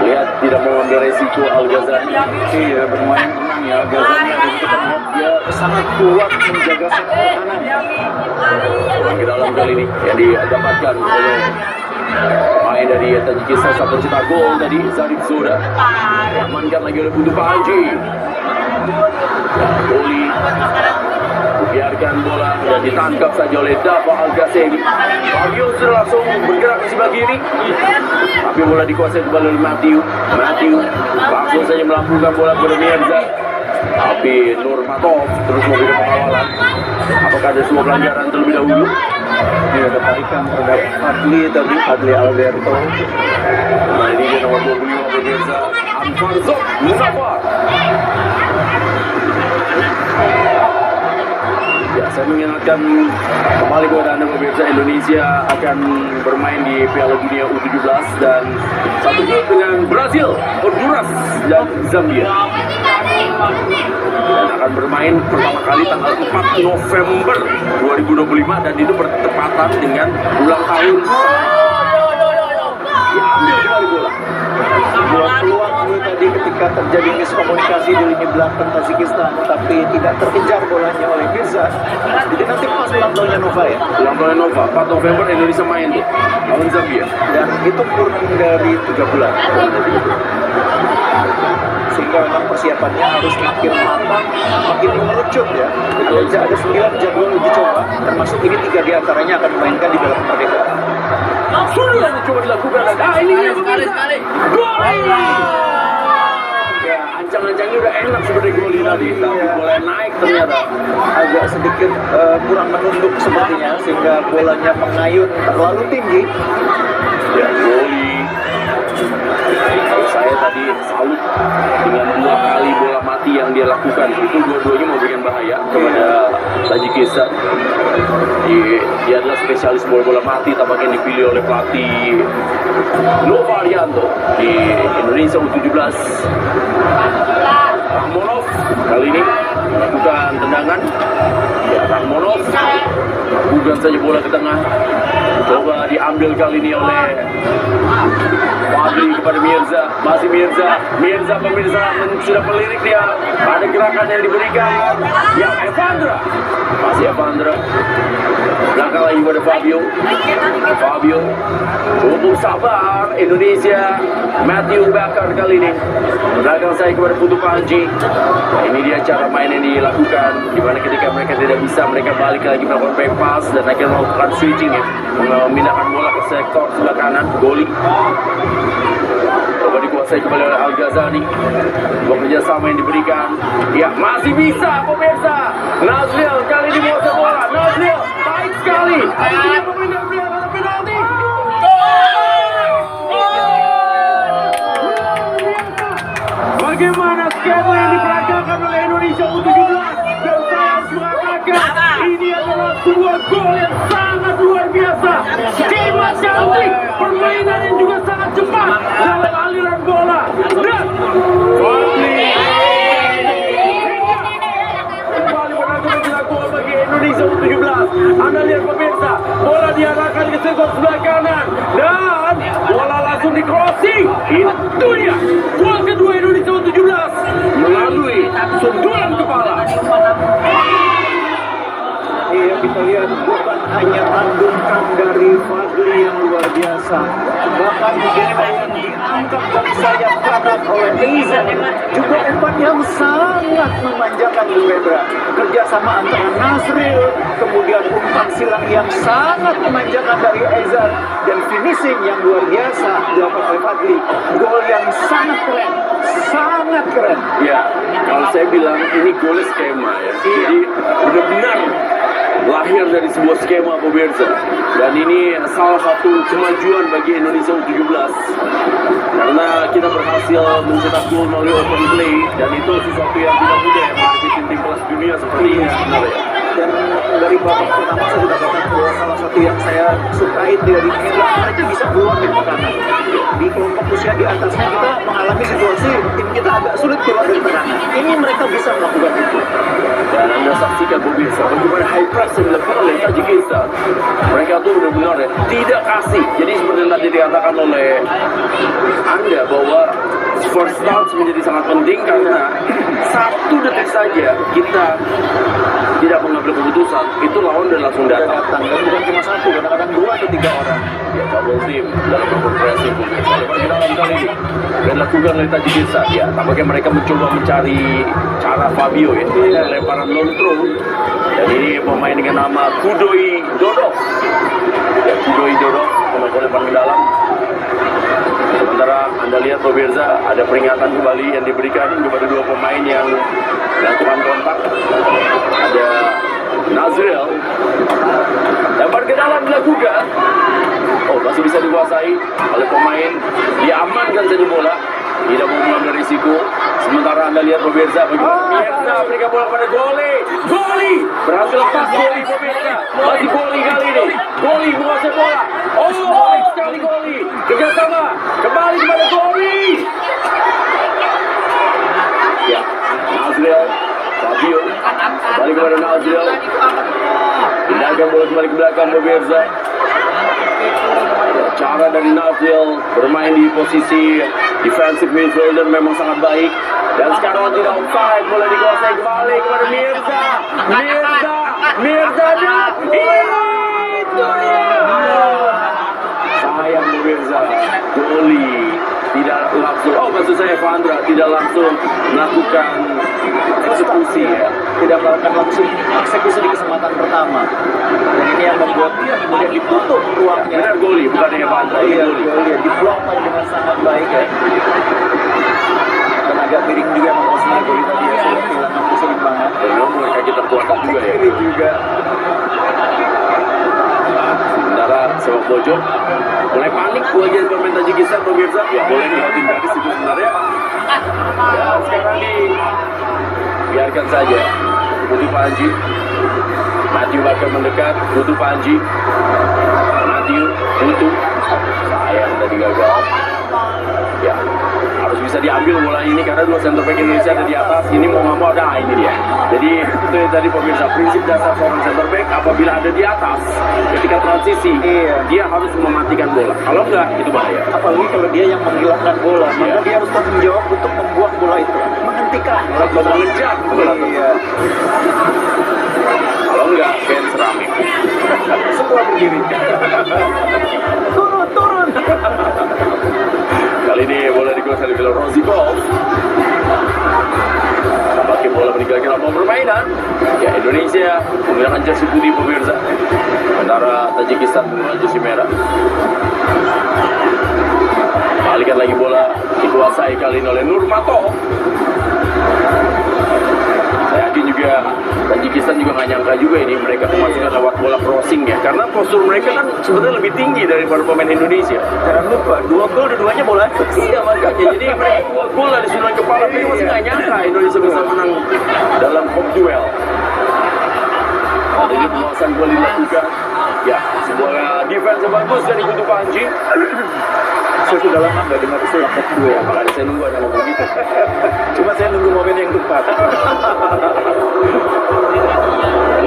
Lihat tidak mau ambil resiko Al Ghazani. Iya, bermain tenang ya Al Ghazani. Kita lihat dia sangat kuat menjaga set pertahanan. Ke dalam kali ini yang didapatkan oleh pemain dari Tajikistan saat pencetak gol tadi, Zarif Zoda. Diamankan lagi oleh Putu Panji. Goli biarkan bola dan ditangkap saja oleh Dafa Al Ghazali. Fabio sudah langsung bergerak ke sebelah kiri, tapi bola dikuasai kembali oleh Matthew langsung saja melambungkan bola ke Mirza, tapi Nurmatov terus memberikan pengawalan. Apakah ada sebuah pelanggaran terlebih dahulu? Ini ada tarikan terhadap Fadli Alberto. Nah, ini dia nomor 25 pemirsa, Anfarzok Muzaffar. Ya, saya mengingatkan kembali kepada Anda pemirsa, Indonesia akan bermain di Piala Dunia U17 dan satu grup dengan Brazil, Honduras, dan Zambia. Dan akan bermain pertama kali tanggal 4 November 2025 dan itu bertepatan dengan ulang tahun. Diambil kembali bola. Peluang dulu tadi ketika terjadi miskomunikasi di lini belakang Tajikistan, tapi tidak terkejar bolanya oleh Mirza. Jadi nanti pas ulang tahunnya Nova ya. Ulang tahun Nova, 4 November Indonesia main tuh, lawan Zambia. Dan itu kurang dari 3 bulan. Sehingga memang persiapannya harus makin matang, makin mengerucut ya. Ada 9 jadwal uji coba, termasuk ini 3 diantaranya akan dimainkan di dalam kemerdekaan. Sudah coba dilakukan. Ini dia sekali. Gol ini. Ya, ancang-ancangnya udah enak seperti gol ini tadi, tapi boleh naik ternyata. Agak sedikit kurang menunduk sepertinya, sehingga bolanya mengayun terlalu tinggi. Ya, goli. Saya tadi salut dengan 2 kali bola mati yang dia lakukan. Itu dua-duanya memberikan bahaya kepada Tajikistan. Dia adalah spesialis bola mati, tampaknya dipilih oleh pelatih Nova Arianto di Indonesia U17. Rahmonov kali ini melakukan tendangan. Ya, Rahmonov bukan saja bola ke tengah, coba diambil kali ini oleh Fadli kepada Mirza. Masih Mirza pemirsa sudah melirik dia. Ada gerakan yang diberikan. Ya, Evandra. Belakang lagi pada Fabio. Cukup sabar Indonesia. Matthew Bakar kali ini. Belakang saya kepada Putu Panji. Ini dia cara main yang dilakukan. Dimana ketika mereka tidak bisa, mereka balik lagi melakukan back pass dan akhirnya melakukan switching ya. Memindahkan bola ke sektor sebelah kanan. Goli. Coba dikuasai kembali oleh Al Ghazani. Bekerja sama yang diberikan. Ya, masih bisa pemirsa. Nazril kali ini menguasai bola. Nazril baik sekali. Dia memindah penalti. Bagaimana skema yang diperagakan oleh Indonesia U17, dan saya harus mengatakan ini adalah sebuah gol yang sangat luar biasa. Skema cantik, permainan yang juga sangat cepat dalam aliran bola. Dan kembali menang gol bagi Indonesia U17. Anda lihat pemirsa, bola diarahkan ke sektor sebelah kanan dan bola langsung di crossing. Itu dia gol kedua Indonesia U17 melalui sundulan kepala. Iya, kita kita lihat bukan hanya tandungkan dari Fadli yang luar biasa, bahkan bola yang diangkat dari sayap kanan oleh Eiza, juga umpan yang sangat memanjakan Bung Rendra. Kerjasama antara Nazril, kemudian umpan silang yang sangat memanjakan dari Eiza, dan finishing yang luar biasa dilakukan oleh Fadli. Gol yang sangat keren, sangat keren. Ya, kalau saya bilang ini gol skema ya. Jadi benar-benar lahir dari sebuah skema pemirsa. Dan ini salah satu kemajuan bagi Indonesia U17. Karena kita berhasil mencetak gol melalui open play, dan itu sesuatu yang tidak mudah ya menghadapi tim-tim kelas dunia seperti ini sebenarnya. Dan dari babak pertama saya sudah katakan bahwa salah satu yang saya sukai dari Indra, mereka bisa keluar dari tekanan. Di kelompok usia di atasnya kita mengalami situasi tim kita agak sulit keluar dari tekanan. Ini mereka bisa melakukan itu. Dan Anda saksikan pemirsa bagaimana high press yang dilakukan oleh Tajikistan. Mereka tuh benar-benar ya, tidak kasih. Jadi seperti yang tadi dikatakan oleh Anda bahwa first touch menjadi sangat penting, karena 1 detik saja kita tidak mengambil keputusan, itu lawan dan langsung datang. Dan bukan cuma 1, kadang-kadang 2 atau 3 orang. Ya, double team dalam progresi pemirsa. Lepas kita dalam kali ini dan lakukan oleh Tajikistan ya. Tampaknya mereka mencoba mencari cara Fabio ya, lemparan long throw. Dan ini pemain dengan nama Kudoi Dodov. Ya, Kudoi Dodov lempar ke dalam. Sementara Anda lihat pemirsa, ada peringatan kembali yang diberikan kepada 2 pemain yang melakukan kontak. Ada Nazril, lempar ke dalam dilakukan. Oh, masih bisa dikuasai oleh pemain. Diamankan saja bola, tidak mau mengambil risiko. Sementara Anda lihat pemirsa, bagaimana Mirza berikan bola pada Goli berhasil lepas Goli pemirsa. Masih Goli kali ini. Goli menguasai bola. Oh, baik sekali Goli. Kerjasama kembali kepada Goli. Ya, Nazril, Fabio balik kepada Nazril. Pindahkan bola kembali ke belakang pemirsa. Cara dari Nazril bermain di posisi defensive midfielder memang sangat baik. Dan sekarang tidak offside, bola dikuasai kembali kepada Mirza dan itu dia. Sayang Mirza, Goli tidak langsung, maksud saya Vandra tidak langsung melakukan eksekusi ya. Tidak melakukan langsung eksekusi di kesempatan pertama. Dan ini yang membuat kemudian ditutup ruangnya. Benar Goli, bukan yang Vandra. Iya, Goli diblok dengan sangat baik ya. Dan agak miring juga emang posisinya Goli tadi ya, sudah kehilangan keseimbangan. Dan memang kaki terkuatkan juga ya. Kiri juga. Sementara sepak pojok mulai panik bagian pemain Tajikistan pemirsa. Ya boleh dilihatin gadis itu sebenarnya. Ya sekarang biarkan saja. Butuh Panji. Matthew bakal mendekat. Butuh Panji. Matthew butuh. Sayang tadi gagal. Ya harus bisa diambil bola ini karena 2 center back Indonesia ada di atas. Ini mau nggak mau ada, ini dia. Jadi itu yang tadi pemirsa, prinsip dasar seorang center back apabila ada di atas ketika transisi dia harus mematikan bola. Kalau enggak itu bahaya. Apalagi kalau dia yang menghilangkan bola, maka dia harus tanggung jawab untuk membuang bola itu, menghentikan atau mengejar bola. Kalau enggak fans rame. Semua berdiri. Turun. Kali ini bola dikuasai oleh Rozikov. Tampaknya bola meninggalkan lapangan permainan. Ya Indonesia menggunakan jersey putih pemirsa. Sementara Tajikistan menggunakan jersey merah. Balikan lagi bola dikuasai kali ini oleh Nurmatov. Saya yakin juga Tajikistan juga nggak nyangka juga ini mereka kemasukan lewat bola crossing ya, karena postur mereka kan sebenarnya lebih tinggi daripada pemain Indonesia. Jangan lupa 2 gol dua-duanya bola. Iya makanya, jadi mereka 2 gol dari sundulan kepala, tapi masih nggak nyangka Indonesia bisa menang dalam home duel. Jadi penguasaan bola dilakukan. Ya, sebuah defense yang bagus dari Kutu Panji. Saya sudah lama nggak dengar istilah home duel. Makanya saya nunggu ada ngomong gitu. Cuma saya nunggu momen yang tepat.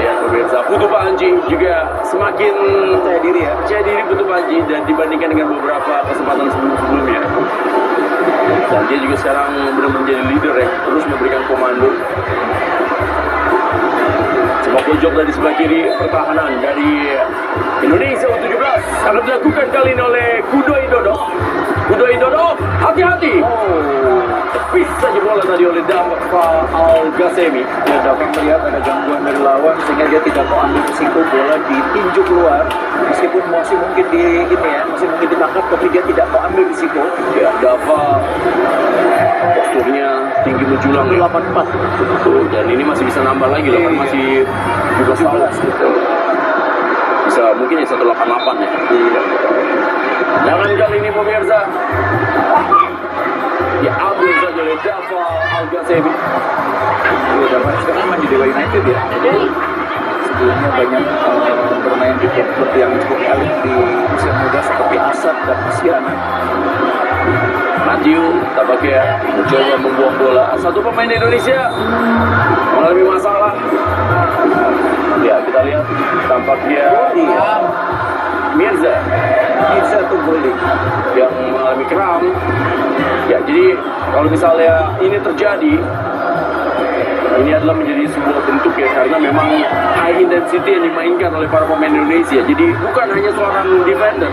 Lihat pemirsa, Putu Panji juga semakin percaya diri Putu Panji dan dibandingkan dengan beberapa kesempatan sebelumnya. Dan dia juga sekarang benar-benar menjadi leader ya, terus memberikan komando. Sebuah pojok dari sebelah kiri pertahanan dari Indonesia U17 akan dilakukan kali ini oleh Kudoi Dodo. Kudoi Dodo, hati-hati. Tepis saja bola tadi oleh Dafa Al-Ghasemi. Ya, Dafa melihat ada gangguan dari lawan sehingga dia tidak mau ambil risiko bola ditinju keluar. Meskipun masih mungkin masih mungkin ditangkap, tapi dia tidak mau ambil risiko. Ya, Dafa posturnya tinggi menjulang ya. 84. Betul, dan ini masih bisa nambah lagi loh, kan masih 17 tahun. Bisa mungkin ya 188 ya. Jangan kali ini pemirsa. Ya ambil saja oleh Dafa Al-Ghasemi. Ya, Dafa sekarang main di Dewa United ya. Sebelumnya banyak bermain di klub yang cukup elit di usia muda seperti Asad dan Asiana. Matthew tampaknya mencoba membuang bola. Satu pemain Indonesia mengalami masalah. Ya, kita lihat tampaknya Mirza Tungguli yang mengalami kram. Ya, jadi kalau misalnya ini terjadi, ini adalah menjadi sebuah bentuk ya, karena memang high intensity yang dimainkan oleh para pemain Indonesia. Jadi bukan hanya seorang defender,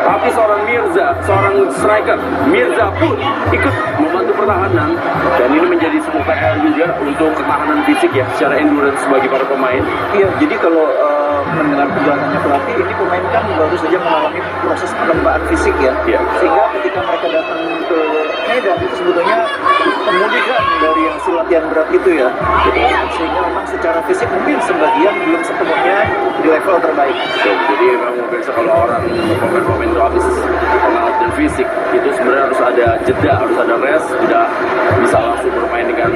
tapi seorang Mirza, seorang striker. Mirza pun ikut membantu pertahanan, dan ini menjadi sebuah PR juga untuk ketahanan fisik ya, secara endurance bagi para pemain. Iya, jadi kalau mendengar penjelasannya pelatih, ini pemain kan baru saja mengalami proses pengembangan fisik ya. Iya. Sehingga ketika mereka datang ke Medan itu sebetulnya pemulihan dari hasil latihan berat itu ya. Sehingga memang secara fisik mungkin sebagian belum sepenuhnya di level terbaik. Jadi memang biasa kalau orang pemain-pemain itu habis pengalat dan fisik itu sebenarnya harus ada jeda, harus ada rest, tidak bisa langsung bermain dengan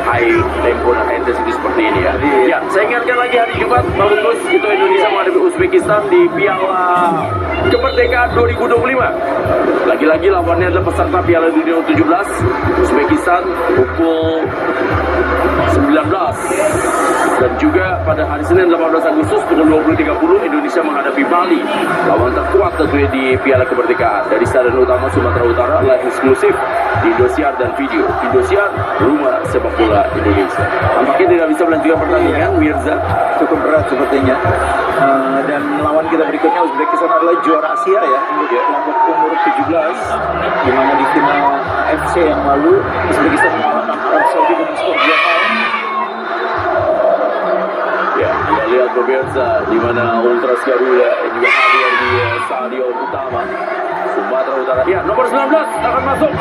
high tempo dan high intensity seperti ini ya. Ya, saya ingatkan lagi hari Jumat, Bang Bungkus, itu Indonesia menghadapi Uzbekistan di Piala Kemerdekaan 2025. Lagi-lagi lawannya adalah peserta Piala Dunia U17 Uzbekistan pukul 19. Dan juga pada hari Senin 18 Agustus pukul 20.30 Indonesia menghadapi Bali, lawan terkuat tentunya di Piala Kemerdekaan. Dari Stadion Utama Sumatera Utara, live eksklusif di Indosiar dan video. Indosiar, rumah sepak bola Indonesia. Tampaknya tidak bisa melanjutkan pertandingan. Mirza Cukup berat sepertinya. Dan lawan kita berikutnya Uzbekistan adalah juara Asia ya, untuk kelompok umur 17, di mana di final AFC yang lalu Uzbekistan mengalahkan Arab Saudi dengan skor 2-0. Ya, kita lihat pemirsa di mana Ultras Garuda juga hadir di stadion utama Sumatera Utara. Ya, nomor 19 akan masuk,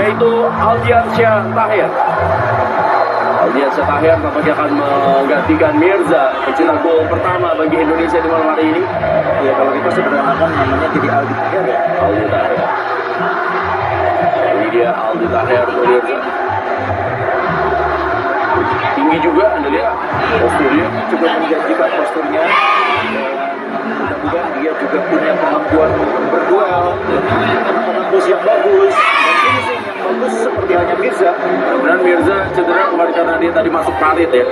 yaitu Aldiansyah Tahir. Aldiansyah Tahir tampaknya akan menggantikan Mirza, pencetak gol pertama bagi Indonesia di malam hari ini. Ya, kalau kita sederhanakan namanya jadi Aldi Tahir ya. Aldi Tahir. Ini dia Aldi Tahir, pemirsa. Tinggi juga, Anda lihat posturnya. Cukup menjanjikan posturnya. Mudah-mudahan dia juga punya kemampuan berduel, penembus yang bagus, dan finishing yang bagus seperti hanya Mirza. Kemudian Mirza cedera bukan karena dia tadi masuk parit ya.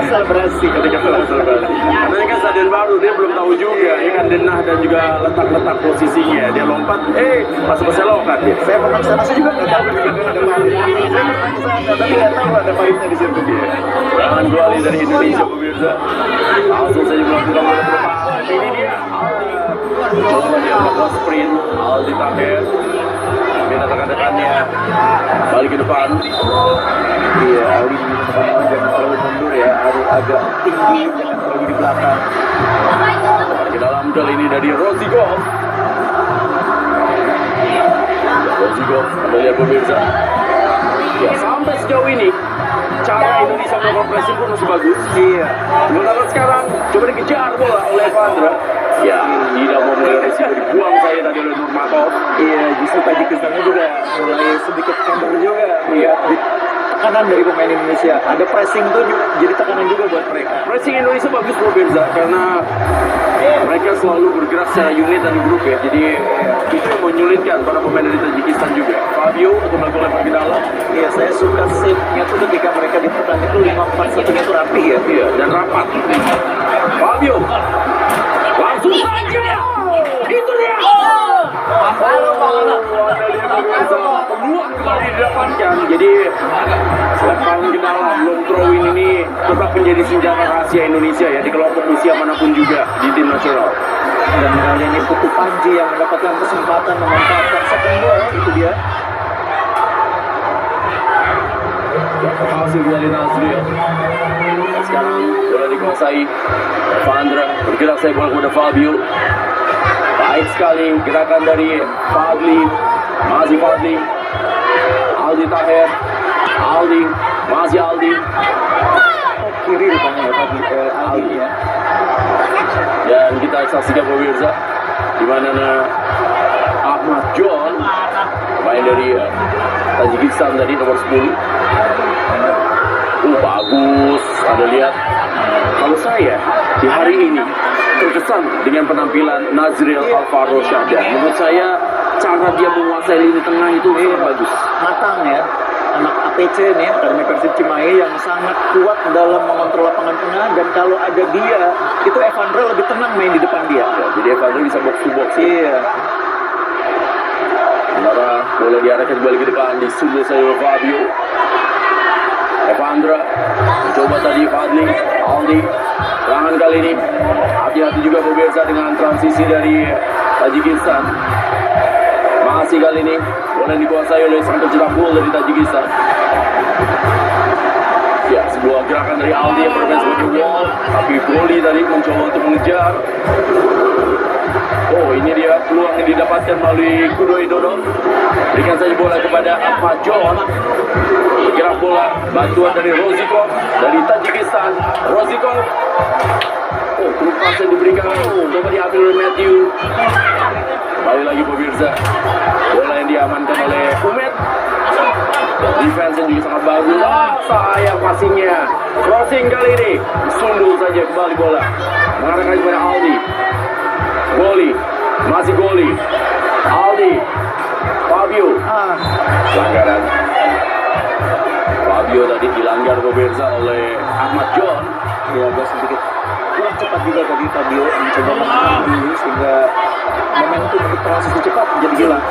Selebrasi Ketika selebrasi. Karena ini kan stadion baru, dia belum tahu juga. Ini kan denah dan juga letak-letak posisinya. Dia lompat, masuk ke selokan dia. Saya pernah kesana, saya juga nggak tahu ada parit. Saya pernah kesana, tapi nggak tahu ada paritnya di situ. Jangan kembali dari Indonesia pemirsa. Langsung saja melakukan bola ke depan. Ini dia Aldi. Coba dia melakukan sprint. Aldi Tahir. Minta tekan-tekannya. Balik ke depan. Iya, Aldi teman-teman jangan terlalu mundur ya, harus agak tinggi, jangan terlalu di belakang. Ke dalam kali ini dari Rozigov. Rozigov, Anda lihat pemirsa. Ya, sampai sejauh ini cara Indonesia melakukan pressing pun masih bagus. Iya. Sementara sekarang coba dikejar bola oleh Vandra. Ya, tidak mau mulai risiko dibuang saya tadi oleh Nurmatov. Iya, justru Tajikistannya juga mulai sedikit counter juga melihat tekanan dari pemain Indonesia. Ada pressing tuh jadi tekanan juga buat mereka. Pressing Indonesia bagus pemirsa karena mereka selalu bergerak secara unit dan grup ya. Jadi itu yang menyulitkan para pemain dari Tajikistan juga. Fabio untuk melakukan lempar ke dalam. Iya, saya suka shape-nya tuh ketika mereka di pertandingan itu 5-4-1-nya tuh rapi ya. Iya, dan rapat. Fabio langsung saja. Itu dia. peluang kembali didapatkan. Jadi lemparan ke dalam long throw ini tetap menjadi senjata rahasia Indonesia ya di kelompok usia manapun juga di tim nasional. Dan kali ini Putu Panji yang mendapatkan kesempatan memanfaatkan second ball, itu dia. Berhasil dari Nazril. Sekarang bola dikuasai Evandra, bergerak saya bola kepada Fabio. Baik sekali gerakan dari Fadli, masih Fadli, Aldi Taher, Aldi, masih Aldi. Kiri rupanya ya Fadli, Aldi ya. Dan kita saksikan pemirsa di mana Ahmad John, pemain dari Tajikistan tadi nomor 10. Bagus, Anda lihat. Kalau saya di hari ini terkesan dengan penampilan Nazril Alvaro Syahdan. Menurut saya cara dia menguasai lini tengah itu sangat bagus. Matang ya. Anak APC nih, Akademi Persib Cimahi yang sangat kuat dalam mengontrol lapangan tengah, dan kalau ada dia, itu Evandra lebih tenang main di depan dia. Ya, jadi Evandra bisa box to box. Iya. Sementara bola diarahkan kembali ke depan, disundul saya Fabio. Evandra coba tadi Fadli, Aldi. Serangan kali ini hati-hati juga pemirsa dengan transisi dari Tajikistan. Masih kali ini bola dikuasai oleh sang pencetak gol dari Tajikistan. Ya, sebuah gerakan dari Aldi yang bermain sebagai wall, tapi Goli tadi mencoba untuk mengejar. Oh, ini dia peluang yang didapatkan melalui Kudo Idodo. Berikan saja bola kepada Ahmad John. Gerak bola, bantuan dari Rozikov dari Tajikistan. Rozikov. Oh, kelupas yang diberikan. Oh, coba diambil oleh Matthew. Kembali lagi pemirsa. Bola yang diamankan oleh Umet. Defense yang juga sangat bagus. Sayang passingnya. Crossing kali ini. Sundul saja kembali bola. Mengarahkan kepada Aldi. Goli. Masih Goli. Aldi. Fabio. Pelanggaran. Fabio tadi dilanggar pemirsa oleh Ahmad John. Ya, agak sedikit kurang cepat juga tadi Fabio mencoba menekan dulu sehingga momentum untuk transisi cepat menjadi hilang.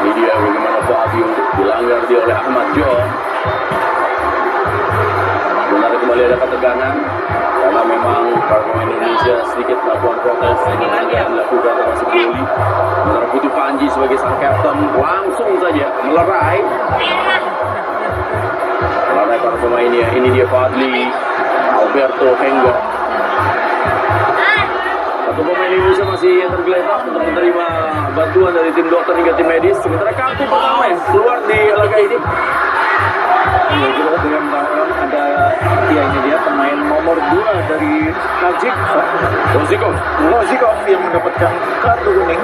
Ini dia bagaimana Fabio dilanggar dia oleh Ahmad John. Benar kembali ada ketegangan karena memang para pemain Indonesia sedikit melakukan protes yang dilakukan termasuk Goli. Benar Putu Panji sebagai sang kapten langsung saja melerai para pemainnya. Ini dia Fadli, Alberto Henggo. Satu pemain Indonesia masih tergeletak untuk menerima bantuan dari tim dokter hingga tim medis. Sementara kartu pertama yang keluar di laga ini. Ya, kita dengan ada ya, ini dia pemain nomor 2 dari Tajik, Rozikov yang mendapatkan kartu kuning.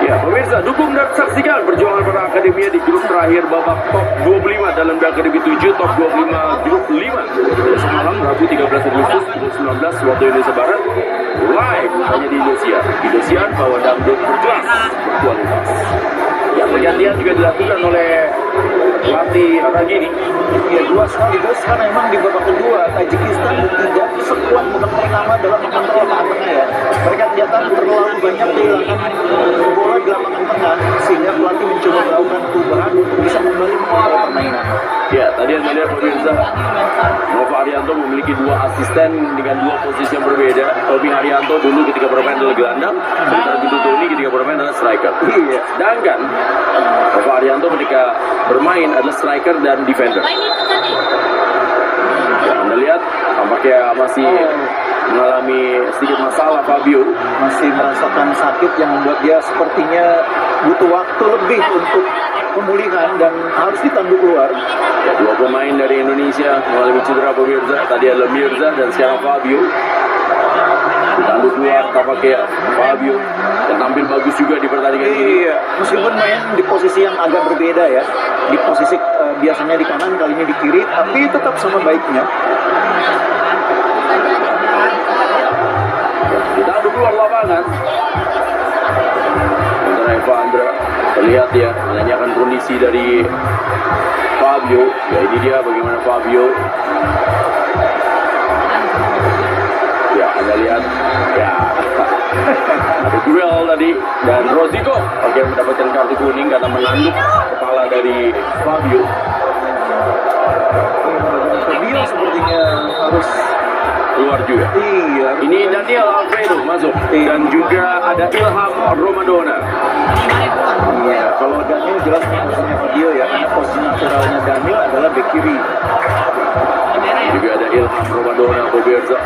Ya, pemirsa, dukung dan saksikan perjuangan para akademia di grup terakhir babak top 25 dalam Akademi 7 top 25 grup 5. Semalam Rabu 13 Agustus 2019 waktu Indonesia Barat live hanya di Indosiar. Indosiar bawa dangdut berkelas, berkualitas. Ya, pergantian juga dilakukan oleh pelatih Ragini. Ya, 2 sekaligus karena memang di babak kedua Tajikistan tidak sekuat babak pertama dalam mengontrol lapangan tengah ya. Mereka kelihatan terlalu banyak kehilangan bola di lapangan tengah sehingga pelatih mencoba melakukan perubahan untuk bisa kembali mengontrol permainan. Ya, tadi yang melihat pemirsa, Nova Arianto memiliki 2 asisten dengan 2 posisi yang berbeda. Tommy Haryanto dulu ketika bermain adalah gelandang, sementara Gudu Tony ketika bermain adalah striker. Iya. Sedangkan Nova Arianto ketika bermain adalah striker dan defender. Ya, Anda lihat tampaknya masih mengalami sedikit masalah. Fabio Masih merasakan sakit yang membuat dia sepertinya butuh waktu lebih untuk pemulihan dan harus ditandu keluar. ya, 2 pemain dari Indonesia mengalami cedera pemirsa. Tadi adalah Mirza dan sekarang Fabio. Ditandu keluar tampaknya Fabio dan tampil bagus juga di pertandingan ini. Iya, meskipun main di posisi yang agak berbeda ya. Di posisi biasanya di kanan, kali ini di kiri, tapi tetap sama baiknya. Ditandu keluar lapangan. Sementara Evandra terlihat ya menanyakan kondisi dari Fabio. Ya, ini dia bagaimana Fabio. Ya, Anda lihat ya ada duel tadi. Dan Rosico akhirnya mendapatkan kartu kuning karena menanduk kepala dari Fabio. Fabio sepertinya harus Keluar juga. iya. Ini Daniel Alfredo masuk. Dan juga ada Ilham Ramadona. Iya, kalau Daniel jelas maksudnya Fabio ya, karena posisi naturalnya Daniel adalah bek kiri. Juga ada Ilham Ramadona, pemirsa.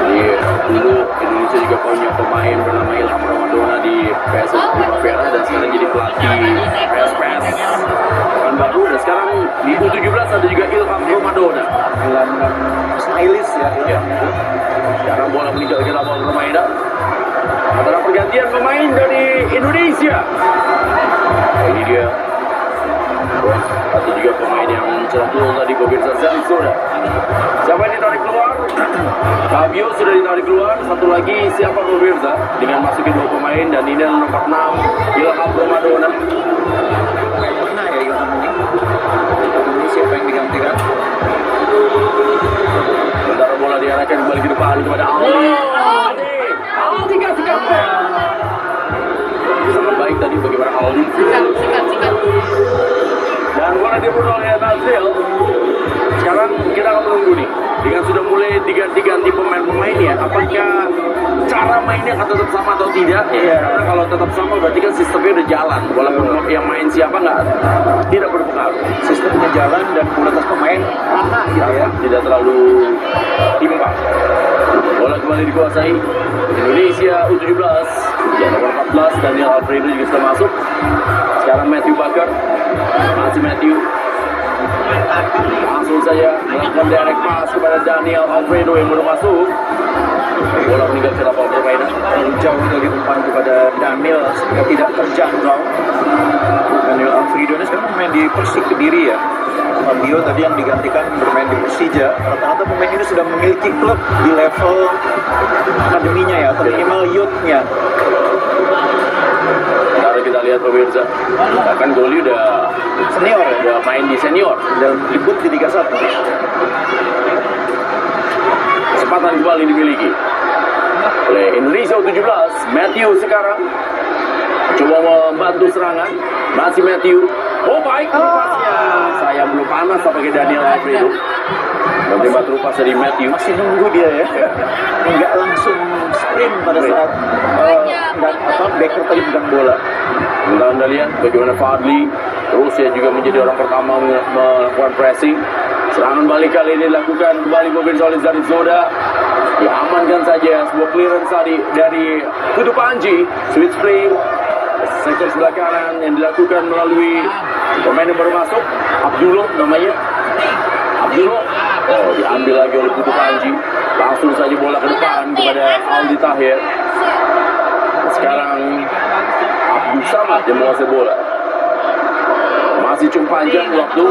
Iya, dulu Indonesia juga punya pemain bernama Ilham Ramadona di PSS Primavera dan sekarang jadi pelatih PSPS kan baru. Dan sekarang di U17 ada juga Ilham Ramadona. Gelandang stylish ya. Ya. Sekarang bola meninggalkan lapangan permainan. Antara pergantian pemain dari Indonesia. Ini dia. Terus ada juga pemain yang mencetak gol tadi, pemirsa Zanizoda. Siapa yang ditarik keluar? Fabio sudah ditarik keluar. Satu lagi siapa pemirsa? Dengan masuknya dua pemain dan ini adalah nomor 6 Ilham Ramadona. Mana ya Ilham ini? Ini siapa yang digantikan? Sementara bola diarahkan kembali ke depan kepada Aldi. Aldi kasih kartu. Sangat baik tadi bagaimana Aldi. Sikat. Dan bola dibunuh oleh Nazril. Sekarang kita akan menunggu nih. Dengan sudah mulai diganti-ganti pemain-pemainnya, apakah cara mainnya akan tetap sama atau tidak? Ya, karena kalau tetap sama berarti kan sistemnya udah jalan. Walaupun yang main siapa tidak berpengaruh. Sistemnya jalan dan kualitas pemain rata gitu ya. Tidak terlalu timpang. Bola kembali dikuasai Indonesia U17. Ya, nomor 14 Daniel Alfredo juga sudah masuk. Sekarang Matthew Bakar. Masih Matthew. Langsung saja melakukan direct pass kepada Daniel Alfredo yang baru masuk. Bola meninggalkan lapangan permainan. Jauh dari umpan kepada Daniel sehingga tidak terjangkau. Daniel Alfredo ini sekarang main di Persik Kediri ya. Fabio tadi yang digantikan bermain di Persija. Rata-rata pemain ini sudah memiliki klub di level akademinya ya, atau minimal youth-nya. Kalau kita lihat pemirsa, bahkan Goli udah Senior ya, udah main di senior. dan debut di Liga 1. Kesempatan kembali dimiliki oleh Indonesia U17. Matthew sekarang coba membantu serangan. Masih Matthew. Oh baik pasnya. Saya belum panas sebagai Daniel Alfredo. Menerima terupas dari Matthew. Masih nunggu dia ya, nggak langsung sprint pada saat Baker tadi pegang bola. Sementara Anda lihat bagaimana Fadli terus ya juga menjadi orang pertama melakukan pressing. Serangan balik kali ini dilakukan kembali pemirsa oleh Zanizoda. Diamankan saja sebuah clearance tadi dari Putu Panji. Switch play sektor sebelah kanan yang dilakukan melalui pemain yang baru masuk, Abdullah namanya. Abdullah. Oh, diambil lagi oleh Putu Panji. Langsung saja bola ke depan kepada Aldi Tahir. Sekarang Abdul Samad yang menguasai bola. Masih cukup panjang waktu.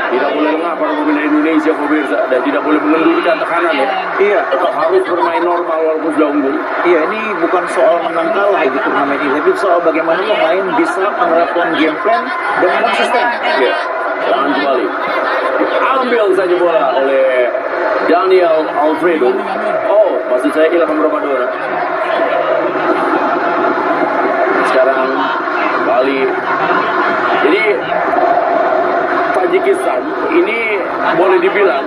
Tidak boleh lengah para pemain Indonesia pemirsa, dan tidak boleh mengendurkan tekanan ya. Iya, Tetap harus bermain normal walaupun sudah unggul. iya, ini bukan soal menang kalah di turnamen ini, tapi soal bagaimana pemain bisa menerapkan game plan dengan konsisten. Ya, serangan kembali. Ambil saja bola oleh Daniel Alfredo. Oh, maksud saya Ilham Ramadona. Sekarang kembali. Jadi Tajikistan ini boleh dibilang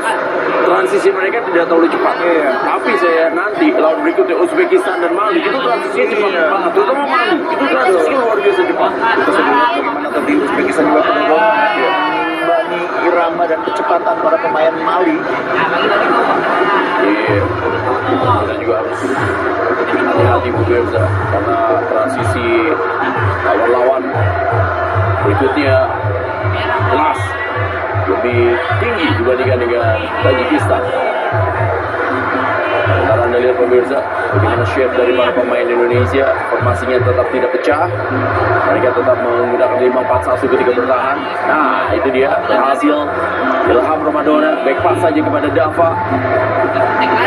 transisi mereka tidak terlalu cepat. Tapi saya nanti lawan berikutnya Uzbekistan dan Mali itu transisinya cepat banget. Terutama Mali itu transisinya luar biasa cepat. Kita sudah lihat bagaimana tadi Uzbekistan juga menurun membani irama dan kecepatan para pemain Mali. Iya, kita juga harus hati-hati pemirsa karena transisi lawan-lawan berikutnya kelas lebih tinggi dibandingkan dengan Tajikistan. Sementara Anda lihat pemirsa bagaimana shape dari para pemain Indonesia, formasinya tetap tidak pecah. Mereka tetap menggunakan 5-4-1 ketika bertahan. Nah, itu dia berhasil. Ilham Ramadona back pass saja kepada Dava.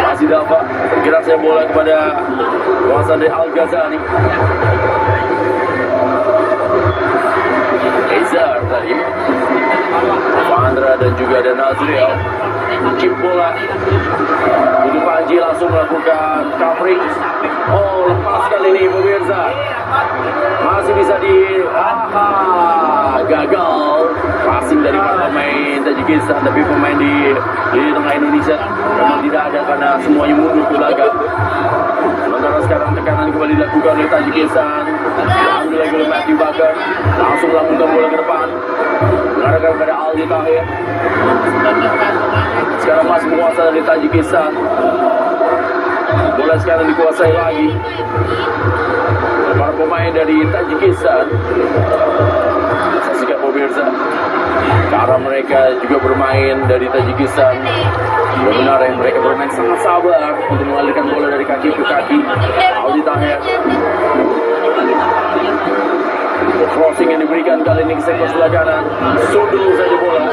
Masih Dava bergerak saya bola kepada kuasa dari Al Ghazali. Ezar tadi, Vandra dan juga ada Nazril. Chip bola. Putu Panji langsung melakukan covering. Oh, tadi. Gagal passing dari para pemain Tajikistan, tapi pemain di tengah Indonesia memang tidak ada karena semuanya mundur ke belakang. Sementara sekarang tekanan kembali dilakukan oleh Tajikistan. Diambil lagi oleh Matthew Bakar, langsung lambungkan bola ke depan, mengarahkan kepada Aldi Tahir. Sekarang masih menguasai dari Tajikistan. Bola sekarang dikuasai lagi oleh para pemain dari Tajikistan. Saksikan pemirsa, cara mereka juga bermain dari Tajikistan. Benar ya, mereka bermain sangat sabar untuk mengalirkan bola dari kaki ke kaki. Aldi Tahir. Crossing yang diberikan kali ini ke sektor sebelah kanan. Sundul saja bola.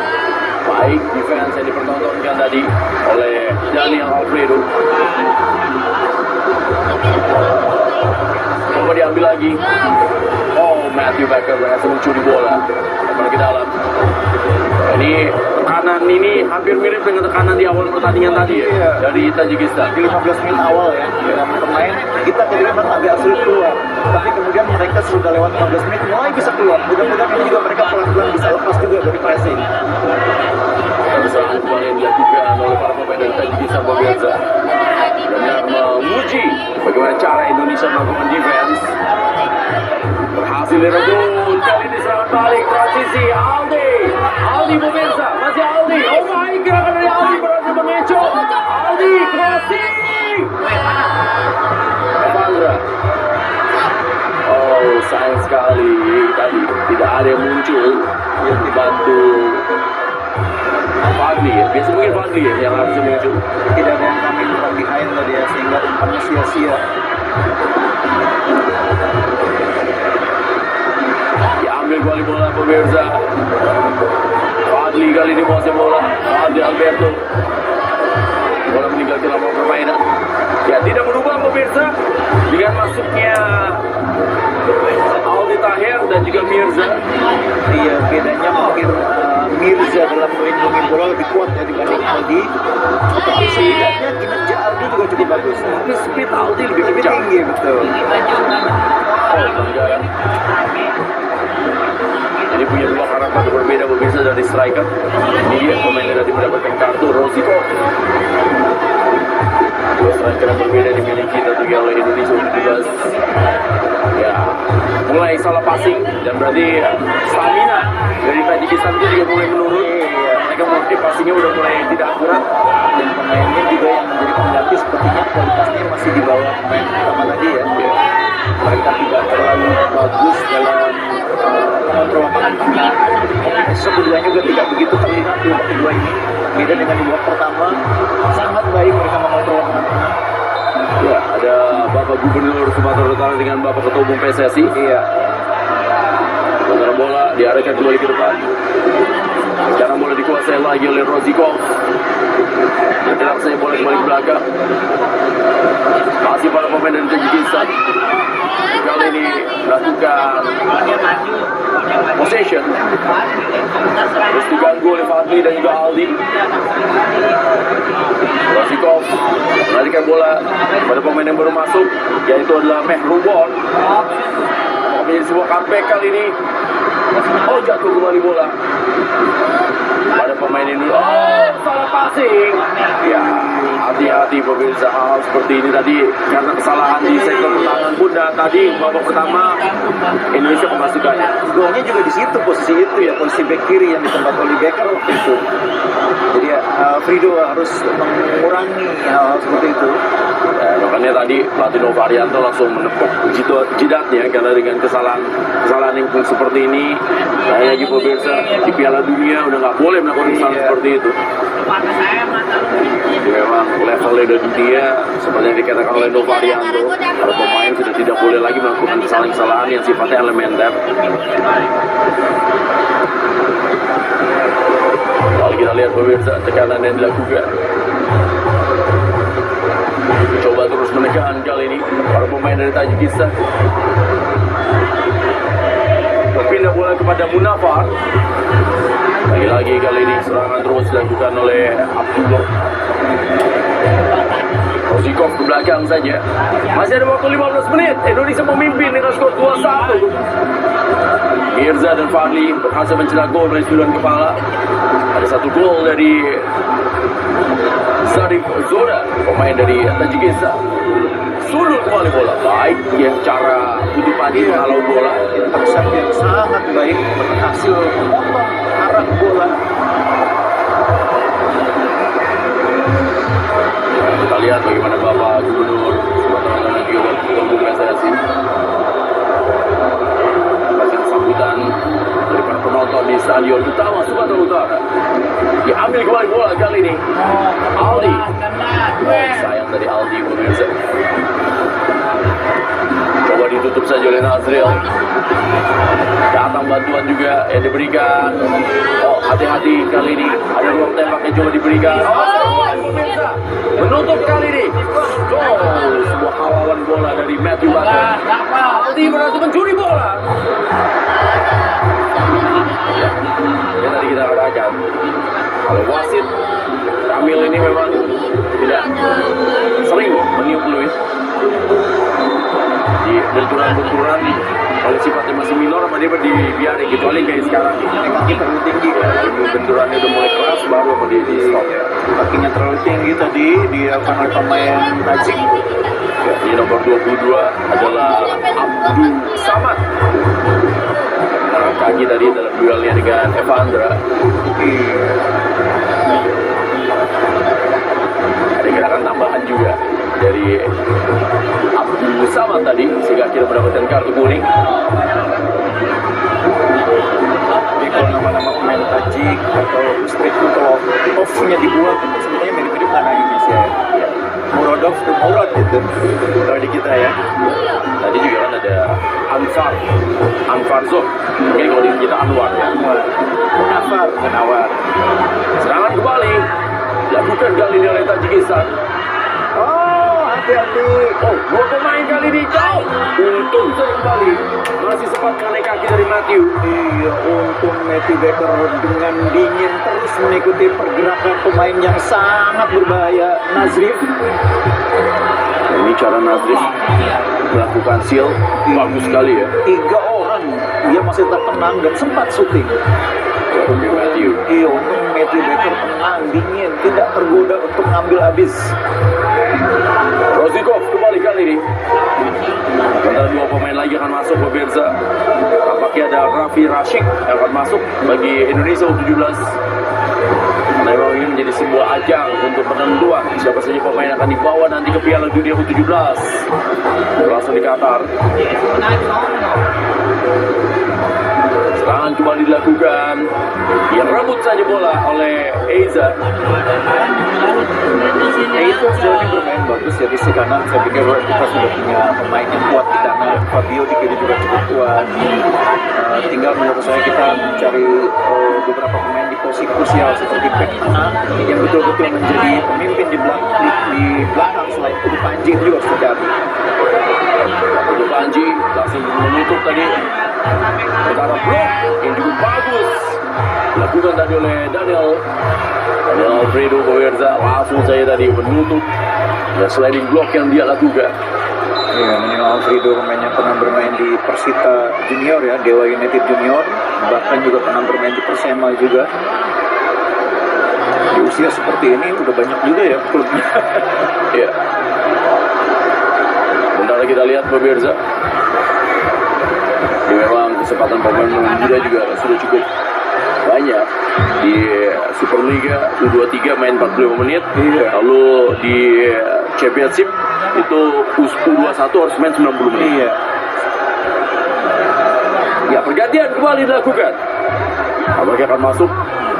Baik defense yang dipertontonkan tadi oleh Daniel Alfredo. Coba diambil lagi. Oh, Matthew Bakar berhasil mencuri bola ke dalam. Ini tekanan ini hampir mirip dengan tekanan di awal pertandingan tadi ya, dari Tajikistan. Di 15 menit awal ya, dengan pemain kita memang agak sulit keluar, tapi kemudian mereka sudah lewat 15 menit mulai bisa keluar. Mudah-mudahan ini juga mereka pelan-pelan bisa lepas juga dari pressing. Serangan kembali yang dilakukan oleh para pemain dari Tajikistan pemirsa. Benar memuji bagaimana cara Indonesia melakukan defense. Berhasil direbut, kali ini serangan balik, transisi Aldi pemirsa, masih Aldi. Oh my, gerakan dari Aldi berhasil mengecoh. Aldi crossing. Evandra. Oh, sayang sekali tadi tidak ada yang muncul yang dibantu Fadli ya. Biasa mungkin Fadli ya yang harusnya muncul. Tidak ada yang kami from behind tadi ya, sehingga umpannya sia-sia. Diambil kembali bola pemirsa. Fadli kali ini menguasai bola. Fadli Alberto. Bola meninggalkan lapangan permainan. Ya, tidak berubah pemirsa dengan masuknya Aldi Tahir dan juga Mirza. Iya, bedanya mungkin Mirza dalam melindungi bola lebih kuat ya dibanding Aldi. Tapi setidaknya kinerja Aldi juga cukup bagus. Tapi speed Aldi lebih kencang. Tinggi, betul. Oh, pelanggaran. Ini punya dua karakter berbeda pemirsa dari striker. Ini dia pemain yang tadi mendapatkan kartu, Rozikov. Dua striker yang berbeda dimiliki tentunya oleh Indonesia U17. Ya, mulai salah passing dan berarti stamina dari Tajikistan itu juga mulai menurun. Mereka mungkin passingnya udah mulai tidak akurat, Dan pemainnya juga yang menjadi pengganti sepertinya kualitasnya masih di bawah pemain utama tadi ya. Mereka tidak terlalu bagus dalam mengontrol lapangan tengah. Kombinasi keduanya juga tidak begitu terlihat di babak kedua ini. Beda dengan di babak pertama, sangat baik mereka mengontrol lapangan tengah. ya ada Bapak Gubernur Sumatera Utara dengan Bapak Ketua Umum PSSI. Iya. Sementara bola diarahkan kembali ke depan. Sekarang bola dikuasai lagi oleh Rozikov. Saya bola kembali ke belakang. Masih para pemain dari Tajikistan. Kali ini lakukan possession. Terus diganggu oleh Fadli dan juga Aldi. Rozikov melarikan bola pada pemain yang baru masuk, yaitu adalah Mehrubon. Menjadi sebuah comeback kali ini. Oh, jatuh kembali bola pada pemain ini. Oh, salah passing. Ya, hati-hati pemirsa, hal seperti ini tadi karena kesalahan di sektor pertahanan Bunda tadi babak pertama Indonesia kemasukannya. Golnya juga di situ, posisi itu ya, posisi back kiri yang ditembak oleh Becker waktu itu. Jadi Frido harus mengurangi hal seperti itu. Ya, makanya tadi pelatih Nova Arianto langsung menepuk jidatnya karena dengan kesalahan yang seperti ini. Saya lagi pemirsa di Piala Dunia udah nggak boleh melakukan kesalahan seperti itu. Jadi memang levelnya dari dunia seperti yang dikatakan oleh Nova Arianto, para pemain sudah tidak boleh lagi melakukan kesalahan-kesalahan yang sifatnya elementer. Kalau kita lihat pemirsa tekanan yang dilakukan, coba terus menekan kali ini para pemain dari Tajikistan. Berpindah bola kepada Munafar. Lagi-lagi kali ini serangan terus dilakukan oleh Abdullah. Rozikov ke belakang saja. Masih ada waktu 15 menit. Indonesia memimpin dengan skor 2-1. Mirza dan Fadli berhasil mencetak gol dari sundulan kepala. Ada satu gol dari Zarif Zoda, pemain dari Tajikistan. Sundul kembali bola. Baik ya cara Putu Padi menghalau bola. Intercept yang sangat baik, berhasil memotong arah bola. Kita lihat bagaimana Bapak Gubernur Sumatera Utara juga bertemu PSSI. Dapatkan sambutan dari para penonton di Stadion Utama Sumatera Utara. Diambil kembali bola kali ini. Aldi. Sayang dari Aldi pemirsa. Coba ditutup saja oleh Nazril. Datang bantuan juga yang diberikan. Oh, hati-hati kali ini. Ada ruang tembak yang coba diberikan. Oh, pemirsa. Menutup kali ini. Oh, sebuah hawalan bola dari Matthew Butler. Aldi berhasil mencuri bola. Ya, yang tadi kita katakan. Kalau wasit Kamil ini memang tidak sering meniup peluit. Di benturan-benturan kalau sifatnya masih minor sama dia dibiarin kecuali kayak sekarang kaki terlalu tinggi kalau benturannya udah mulai keras baru sama dia di stop ya. Kakinya terlalu tinggi tadi dilakukan oleh pemain Tajik. Ya, di nomor 22 adalah Abdul Samad. Menaruh kaki tadi dalam duelnya dengan Evandra. Ada gerakan tambahan juga dari Abdul Samad tadi sehingga akhirnya mendapatkan kartu kuning. Jadi kalau nama-nama pemain Tajik atau Uzbek itu kalau off-nya dibuat itu sebenarnya mirip-mirip tanah Indonesia ya. Muradov itu Murad gitu kalau di kita ya. Tadi juga kan ada Anfar Zon. Mungkin kalau di kita Anwar ya. Munawar. Serangan kembali dilakukan kali ini oleh Tajikistan. Oh, hati-hati. Oh, dua pemain kali ini jauh. Untung kembali. Masih sempat naik kaki dari Matthew. Iya, untung Matthew Baker dengan dingin terus mengikuti pergerakan pemain yang sangat berbahaya, Nazrif. Ini cara Nazrif melakukan seal bagus sekali ya. 3 orang dia masih tetap tenang dan sempat syuting. Matthew. Iya, untung Matthew Baker tenang, dingin, tidak tergoda untuk ngambil habis. Rozikov kembali kali ini. Antara dua pemain lagi akan masuk pemirsa. Tampaknya ada Raffi Rashik yang akan masuk bagi Indonesia U17. Karena memang ini menjadi sebuah ajang untuk penentuan siapa saja pemain yang akan dibawa nanti ke Piala Dunia U17 langsung di Qatar. Serangan kembali dilakukan. Yang rebut saja bola oleh Eiza. Itu sejauh ini bermain bagus ya di sisi kanan. Saya pikir kita sudah punya pemain yang kuat di kanan. Fabio di kiri juga cukup kuat. Tinggal menurut saya kita mencari beberapa pemain di posisi krusial seperti bek tengah yang betul-betul menjadi pemimpin di belakang selain Putu Panji itu juga harus terjadi. Putu Panji langsung menutup tadi. Perkara blok yang cukup bagus dilakukan tadi oleh Daniel Alfredo Bowerza. Langsung saya tadi menutup dan sliding block yang dia lakukan. Iya, Daniel Alfredo pemain yang pernah bermain di Persita Junior ya, Dewa United Junior, bahkan juga pernah bermain di Persema juga. Di usia seperti ini udah banyak juga ya klubnya. Iya. Bentar kita lihat pemirsa. Ini memang kesempatan pemain muda juga sudah cukup banyak. Di Superliga U23 main 45 menit. Lalu di Championship itu U21 harus main 90 menit. Iya. Ya, pergantian kembali dilakukan. Apakah akan masuk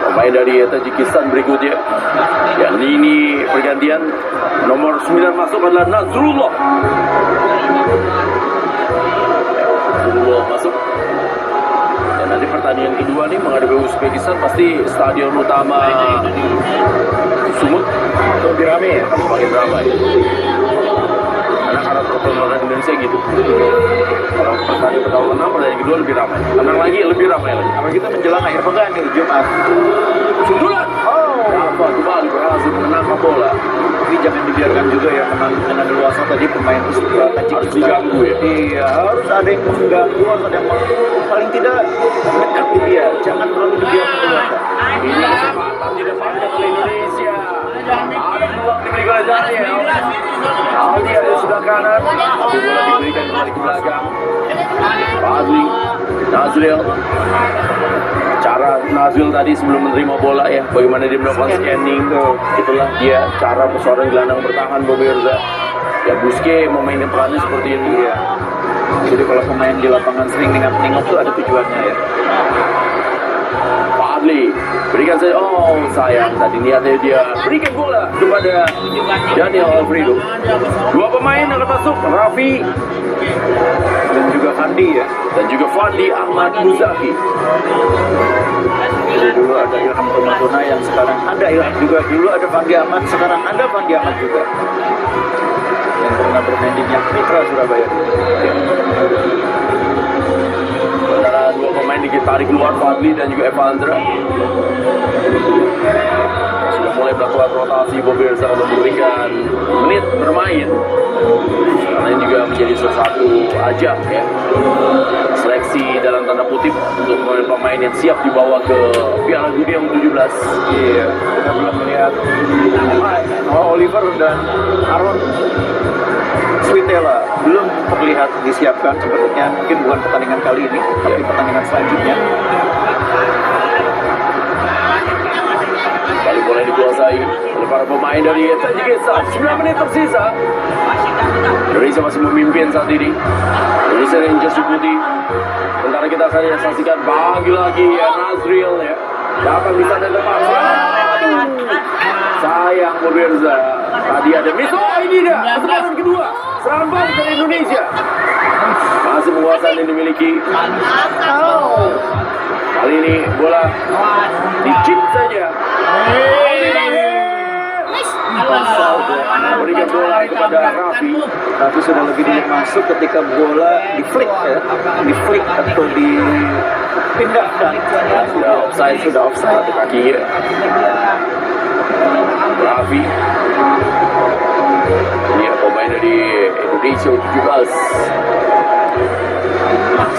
pemain dari Tajikistan berikutnya? Yang ini pergantian. Nomor 9 masuk adalah Nazrullah. Nazrullah masuk. Dan nanti pertandingan kedua nih menghadapi Uzbekistan pasti stadion utama Sumut Lebih rame ya. semakin ramai. Karena pertandingan Indonesia gitu. Kalau pertandingan pertama pertandingan kedua lebih ramai. Menang lagi lebih ramai lagi. Apa kita menjelang akhir pekan nih Jumat. Sundulan. Oh, Dava kembali berhasil menangkap bola. Tapi jangan dibiarkan juga ya dengan leluasa tadi pemain Harus diganggu ya. Iya, harus ada yang mengganggu, harus ada yang paling tidak dekat di dia. Jangan terlalu dibiarkan leluasa. Ini kesempatan di depan oleh Indonesia. Ada peluang dimiliki oleh Daniel. Aldi ada di sebelah kanan. Tapi bola diberikan kembali ke belakang. Fadli, Nazril. Cara Nazril tadi sebelum menerima bola ya, bagaimana dia melakukan scanning. Itulah dia cara seorang gelandang bertahan pemirsa. Ya Busquets memainkan perannya seperti ini ya. Jadi kalau pemain di lapangan sering nengok-nengok tuh ada tujuannya ya. Fadli berikan saja. Oh sayang, tadi niatnya dia berikan bola kepada Daniel Alfredo. Dua pemain akan masuk, Raffi Dan juga Fandi ya. dan juga Fandi Ahmad Muzaki. Jadi dulu ada Ilham Tomatuna yang sekarang ada Ilham juga. Dulu ada Fandi Ahmad, sekarang ada Fandi Ahmad juga. Yang pernah bermain di Mitra Surabaya. Antara dua pemain ditarik keluar, Fadli dan juga Evandra. Sudah mulai melakukan rotasi pemirsa untuk memberikan menit bermain. Karena ini juga menjadi sesuatu ajang ya. Seleksi dalam tanda kutip untuk pemain-pemain yang siap dibawa ke Piala Dunia U17. Iya, kita belum melihat Oliver dan Aaron Switela belum terlihat disiapkan, sepertinya mungkin bukan pertandingan kali ini, tapi pertandingan selanjutnya. Kali bola dikuasai oleh para pemain dari Tajikistan. 9 menit tersisa. Indonesia masih memimpin saat ini. Indonesia Rangers diikuti. Sementara kita saja saksikan pagi lagi ya Nazril ya. Datang di sana depan. Aduh. Sayang pemirsa. Tadi ada miss. Oh ini dia. Kesempatan kedua. Serangan balik dari Indonesia. Masih penguasaan yang dimiliki. Kali ini bola dicip saja. Berikan bola kepada Raffi. Tapi sudah lebih dulu masuk ketika bola di flick ya, di flick atau dipindahkan. Sudah offside di kaki ya. Raffi. Ini pemain dari Indonesia U17.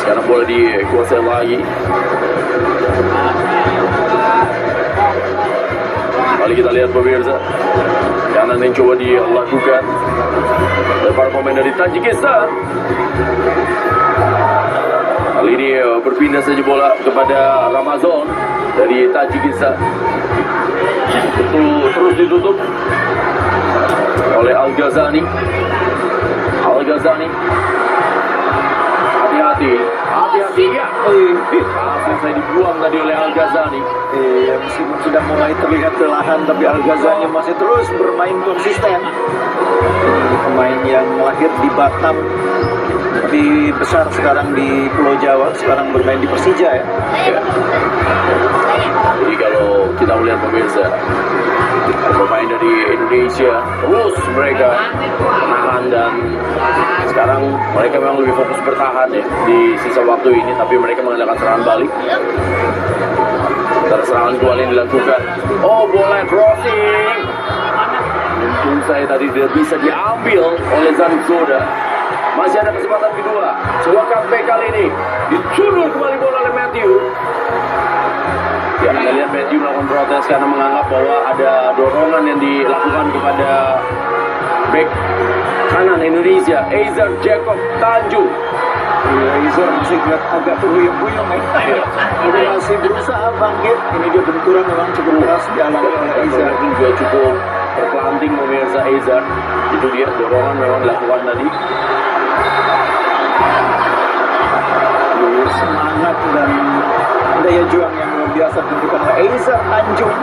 Sekarang bola dikuasai lagi. Kali kita lihat pemirsa, kanan yang coba dilakukan oleh para pemain dari Tajikistan. Kali ini berpindah saja bola kepada Ramazan dari Tajikistan. Terus ditutup oleh Al-Ghazani. Hati-hati ya. Selesai dibuang tadi oleh Al-Ghazani. Iya, meskipun sudah mulai terlihat kelelahan, tapi Al-Ghazani masih terus bermain konsisten. Pemain yang lahir di Batam, tapi besar sekarang di Pulau Jawa, sekarang bermain di Persija ya. Jadi kalau kita melihat pemirsa, pemain dari Indonesia terus mereka menahan dan sekarang mereka memang lebih fokus bertahan ya di sisa waktu ini, tapi mereka mengadakan serangan balik. Serangan dua yang dilakukan. Oh bola crossing. Untung saya tadi tidak bisa diambil oleh Zarif Zoda. Masih ada kesempatan kedua. Coba comeback kali ini. Dicurul kembali bola oleh Matthew. Ya, Anda lihat Matthew melakukan protes karena menganggap bahwa ada dorongan yang dilakukan kepada back kanan Indonesia, Eizer Jacob Tanjung. Eizer masih agak terhuyung-huyung ya. Dia masih berusaha bangkit. Ini dia benturan memang cukup keras dialami oleh Eizer. Ini juga cukup terpelanting pemirsa Eizer. Itu dia dorongan memang dilakukan tadi. Semangat dan daya juang yang luar biasa ditunjukkan oleh Eizer Tanjung.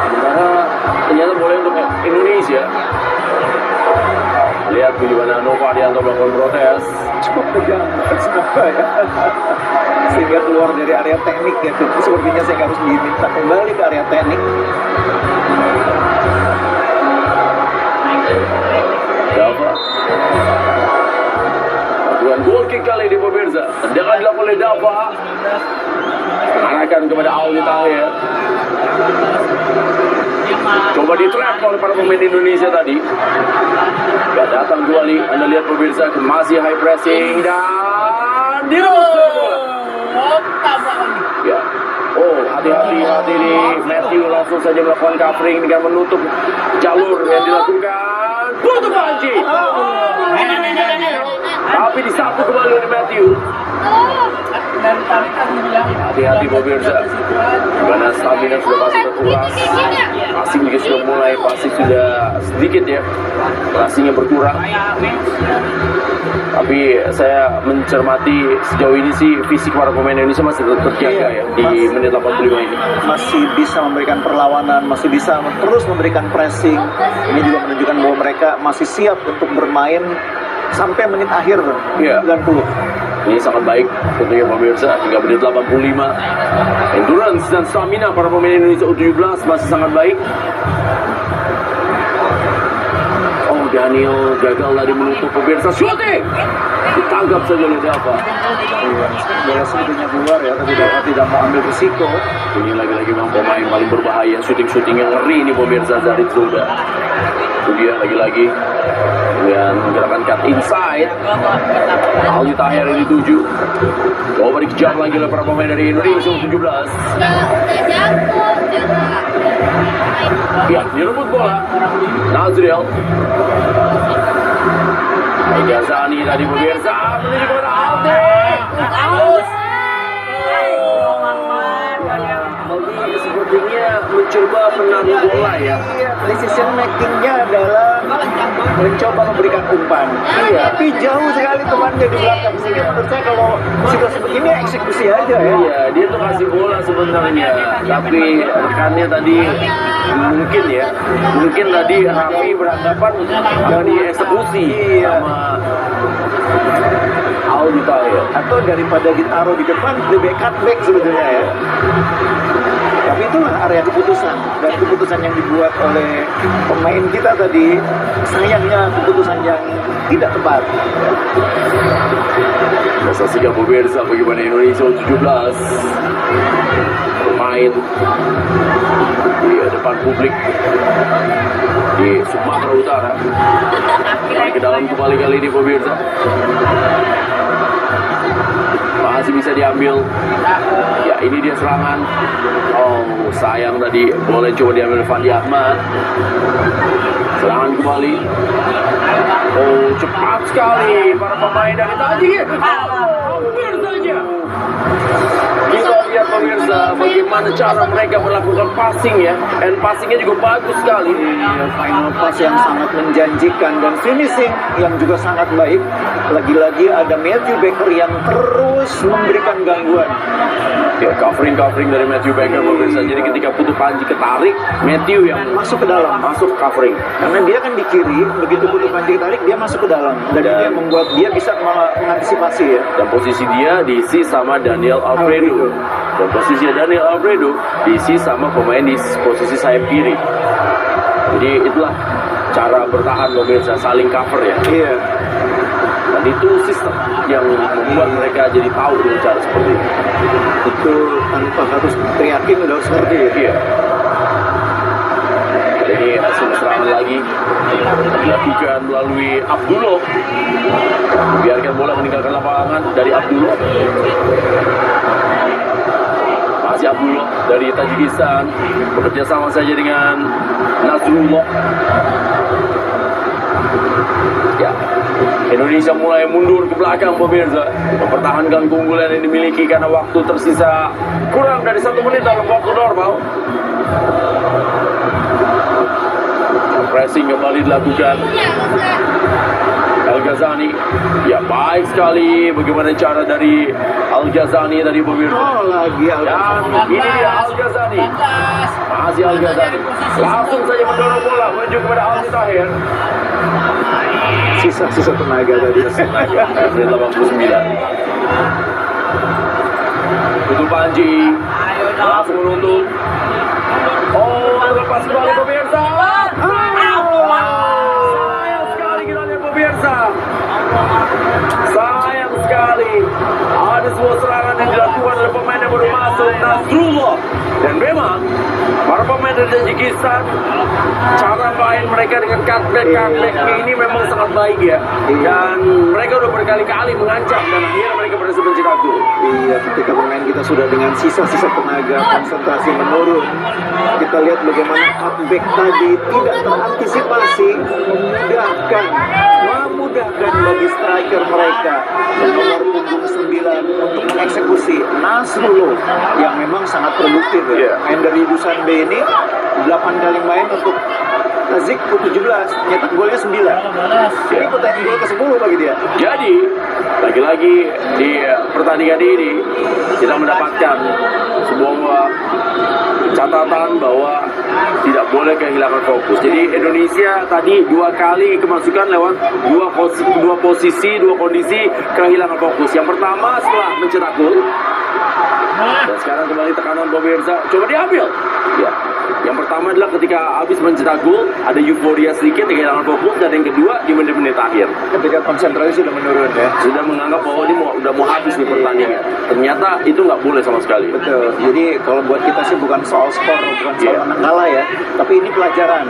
Sementara ternyata boleh untuk Indonesia. Lihat bagaimana Nova Adianto melakukan protes. Cukup tegang semoga ya. Sehingga keluar dari area teknik ya. Sepertinya saya harus diminta kembali ke area teknik. Dava. Lakukan goal kick kali ini pemirsa. Tendangan dilakukan oleh Dava. Arahkan kepada Aldi Tahir. Coba di-trap oleh para pemain Indonesia tadi. Gak datang kembali. Anda lihat pemirsa, masih high pressing dan direbut. Ya. Oh, hati-hati nih. Matthew langsung saja melakukan covering dengan menutup jalur yang dilakukan. Putu Panji. Tapi disapu kembali oleh Matthew. Hati-hati pemirsa. Karena stamina sudah masih berkuras. Passing juga sudah mulai, passing sudah sedikit ya. Passingnya berkurang. Tapi saya mencermati sejauh ini sih fisik para pemain Indonesia masih terjaga ya di menit 85 ini. Masih bisa memberikan perlawanan, masih bisa terus memberikan pressing. Ini juga menunjukkan bahwa mereka masih siap untuk bermain sampai menit akhir 90. Ini sangat baik tentunya pemirsa, hingga menit 85. Endurance dan stamina para pemain Indonesia U17 masih sangat baik. Oh, Daniel gagal tadi menutup pemirsa. Shooting! Ditangkap saja oleh Dava. Bola sebetulnya keluar ya, tapi Dava tidak mau ambil risiko. Ini lagi-lagi memang pemain paling berbahaya. Shooting yang ngeri ini pemirsa, Zarid Zoda. Itu dia lagi-lagi dengan gerakan cut inside. Aldi Tahir ini dituju. Coba dikejar lagi oleh para pemain dari Indonesia U17. Ya, direbut bola. Nazriel. Ghazani tadi pemirsa menuju kepada Aldi. Out. Aldi sepertinya mencoba menaruh bola ya. Decision makingnya adalah mencoba memberikan umpan. Tapi jauh sekali temannya di belakang. Sehingga menurut saya kalau situasi seperti ini eksekusi aja ya. Iya, dia tuh kasih bola sebenarnya. Tapi rekannya tadi mungkin tadi Raffi beranggapan dari eksekusi sama Aldi Tahir. Atau daripada ditaruh di depan lebih cutback sebetulnya ya. Tapi itulah area keputusan, dan keputusan yang dibuat oleh pemain kita tadi sayangnya keputusan yang tidak tepat. Kita saksikan pemirsa bagaimana Indonesia U17 bermain di depan publik di Sumatera Utara. Ke dalam kembali kali ini pemirsa. Masih bisa diambil. Ya, ini dia serangan. Oh, sayang tadi boleh coba diambil Fandi Ahmad. Serangan kembali. Oh, cepat sekali para pemain dari tadi. Hampir saja. Kita lihat pemirsa bagaimana cara mereka melakukan passing ya. And passingnya juga bagus sekali. Final pass yang sangat menjanjikan dan finishing yang juga sangat baik. Lagi-lagi ada Matthew Baker yang terus memberikan gangguan. Ya, covering dari Matthew Baker pemirsa. Jadi ketika Putu Panji ketarik, Matthew yang masuk ke dalam, masuk covering. Karena dia kan di kiri, begitu Putu Panji ketarik dia masuk ke dalam. Dan ini yang membuat dia bisa mengantisipasi ya. Dan posisi dia diisi sama Daniel Alfredo. Dan posisi Daniel Alfredo diisi sama pemain di posisi sayap kiri. Jadi itulah cara bertahan pemirsa, saling cover ya. Iya. Dan itu sistem yang membuat mereka jadi tahu dengan cara seperti itu. Itu tanpa harus teriakin udah seperti itu. Iya. Jadi hasil serangan lagi dilakukan melalui Abdullah. Biarkan bola meninggalkan lapangan dari Abdullah. Masih Abdullah dari Tajikistan bekerja sama saja dengan Nasrullah. Ya, Indonesia mulai mundur ke belakang pemirsa, mempertahankan keunggulan yang dimiliki karena waktu tersisa kurang dari 1 menit dalam waktu normal. Pressing kembali dilakukan. Al-Ghazani, ya baik sekali bagaimana cara dari Al-Ghazani tadi pemirsa. Oh, lagi Dan ini dia Al-Ghazani. Masih Al-Ghazani. Langsung saja mendorong bola menuju kepada Aldi Tahir. Sisa tenaga tadi. Menit 89. Putu Panji langsung menuntut. Oh, lepas kembali pemirsa. Sayang sekali kita lihat pemirsa. Sayang sekali. Ada sebuah serangan yang dilakukan oleh pemain yang baru masuk, Nasrullah. Dan memang para pemain dari Tajikistan, cara main mereka dengan cutback ini memang sangat baik ya. Dan mereka udah berkali-kali mengancam dan akhirnya mereka berhasil mencetak gol. Iya, ketika pemain kita sudah dengan sisa-sisa tenaga, konsentrasi menurun, kita lihat bagaimana cutback tadi tidak terantisipasi, memudahkan bagi striker mereka nomor punggung 9 untuk mengeksekusi Nasrullah yang memang sangat produktif ya. Main dari Dusanbe ini 8 kali main untuk Tazik U17, nyetak golnya 9. Jadi potensi gol ke-10 bagi dia. Jadi, lagi-lagi di pertandingan ini kita mendapatkan sebuah catatan bahwa tidak boleh kehilangan fokus. Jadi Indonesia tadi 2 kali kemasukan lewat dua kondisi kehilangan fokus. Yang pertama setelah mencetak gol, dan sekarang kembali tekanan pemirsa, coba diambil. Ya. Yang pertama adalah ketika habis mencetak gol, ada euforia sedikit, kehilangan fokus, dan yang kedua di menit-menit akhir. Ketika konsentrasi sudah menurun ya. Sudah menganggap bahwa ini udah mau habis nih pertandingan. Ternyata itu nggak boleh sama sekali. Betul. Jadi kalau buat kita sih bukan soal skor, bukan soal menang kalah ya. Tapi ini pelajaran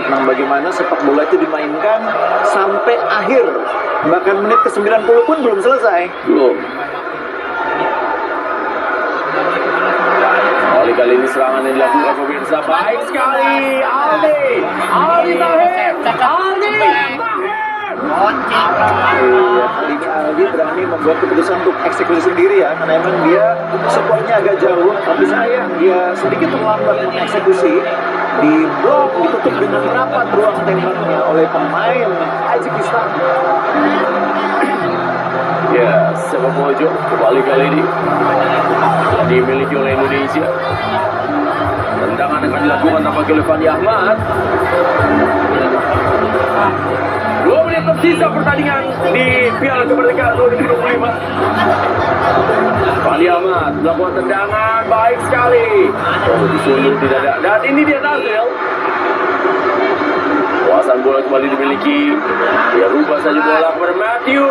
tentang bagaimana sepak bola itu dimainkan sampai akhir. Bahkan menit ke-90 pun belum selesai. Belum. Kali ini serangan yang dilakukan pemirsa baik sekali. Aldi Tahir. Kali ini Aldi berani membuat keputusan untuk eksekusi sendiri ya, karena emang dia supportnya agak jauh, tapi sayang dia sedikit terlambat mengeksekusi. Di blok ditutup dengan rapat ruang tembaknya oleh pemain Tajikistan. Ya, sepak pojok kembali kali ini dimiliki oleh Indonesia. Tendangan akan dilakukan tampaknya oleh Fandi Ahmad. 2 menit tersisa pertandingan di Piala Kemerdekaan 2025. Fandi Ahmad melakukan tendangan baik sekali. Disundul tidak ada. Dan ini dia Nazil. Kuasaan bola kembali dimiliki. Dia rubah saja bola kepada Matthew.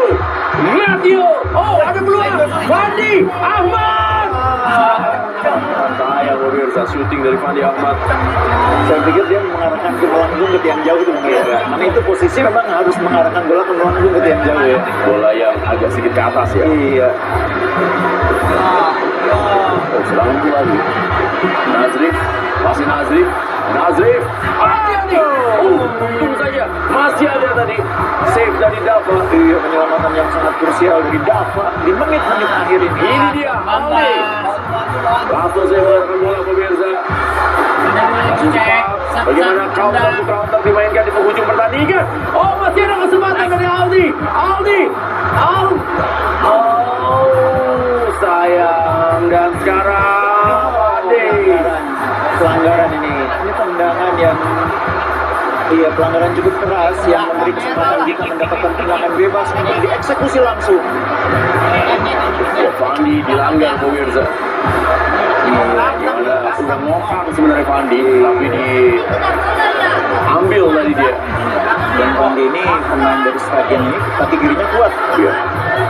Oh, ada peluang. Fandi Ahmad. Sayang pemirsa, syuting dari Fandi Ahmad. Saya pikir dia mengarahkan ke langsung ke tiang jauh itu ya. Karena itu posisi memang harus mengarahkan bola ke langsung ke tiang jauh ya. Bola yang agak sedikit ke atas ya. Iya. Oh, serangan itu lagi. Nazrif, masih Nazrif. Tunggu saja. Masih ada tadi save dari Dava. Iya, penyelamatan yang sangat krusial dari Dava di menit-menit akhir ini. Ini dia, Aldi. Langsung saya mengatakan bola pemirsa. Langsung cepat. Bagaimana counter dimainkan di penghujung pertandingan. Oh, masih ada kesempatan dari Aldi. Oh, sayang. Dan sekarang pelanggaran ini tendangan yang pelanggaran cukup keras yang memberi kesempatan kita mendapatkan tendangan bebas untuk dieksekusi langsung. Fandi dilanggar pemirsa. Sudah ngokang sebenarnya Fandi, tapi diambil tadi dia. Dan Fandi ini pemain dari Stadion ini kaki kirinya kuat. Iya.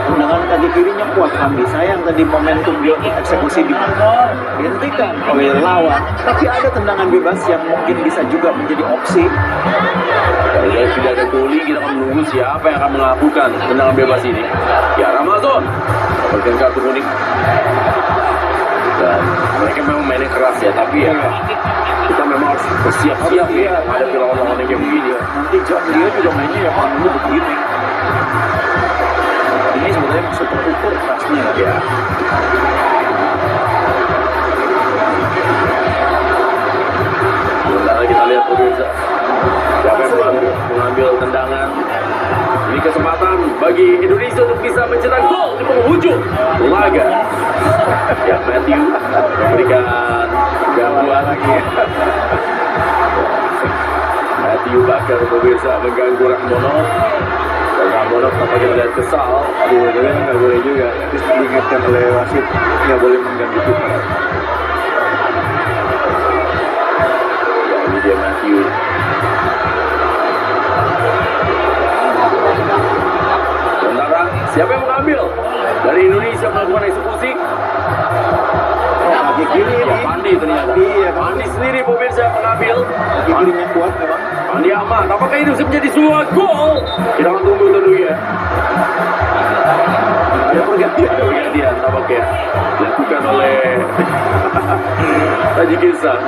Tendangan kaki kirinya kuat Fandi. Sayang tadi momentum dia untuk eksekusi dihentikan oleh lawan. Tapi ada tendangan bebas yang mungkin bisa juga menjadi opsi. Kalau tidak ada goli, kita akan menunggu siapa yang akan melakukan tendangan bebas ini. Ya, Ramazan memberikan kartu kuning. Dan mereka memang mainnya keras ya, tapi ya kita memang harus bersiap-siap ya menghadapi lawan-lawan yang kayak begini. Nanti dia juga mainnya ya menunggu begini. Ini sebenarnya maksud terukur kerasnya ya. Sementara kita lihat pemirsa, siapa yang mengambil tendangan. Ini kesempatan bagi Indonesia untuk bisa mencetak gol di penghujung laga. Ya, Matthew memberikan gangguan lagi. Matthew bakal pemirsa mengganggu Rahmonov. Dan Rahmonov tampaknya melihat kesal. Iya, tapi nggak boleh juga. Terus diingatkan oleh wasit nggak boleh mengganggu kita. Ya, ini dia Matthew. Sementara siapa yang mengambil dari Indonesia melakukan eksekusi? Pandi ternyata. Iya, Pandi sendiri pemirsa yang mengambil. Pandi kuat memang. Pandi aman. Apakah ini bisa menjadi sebuah gol? Kita akan tunggu tentu ya. Ya pergantian tampaknya dilakukan oleh Tajikistan,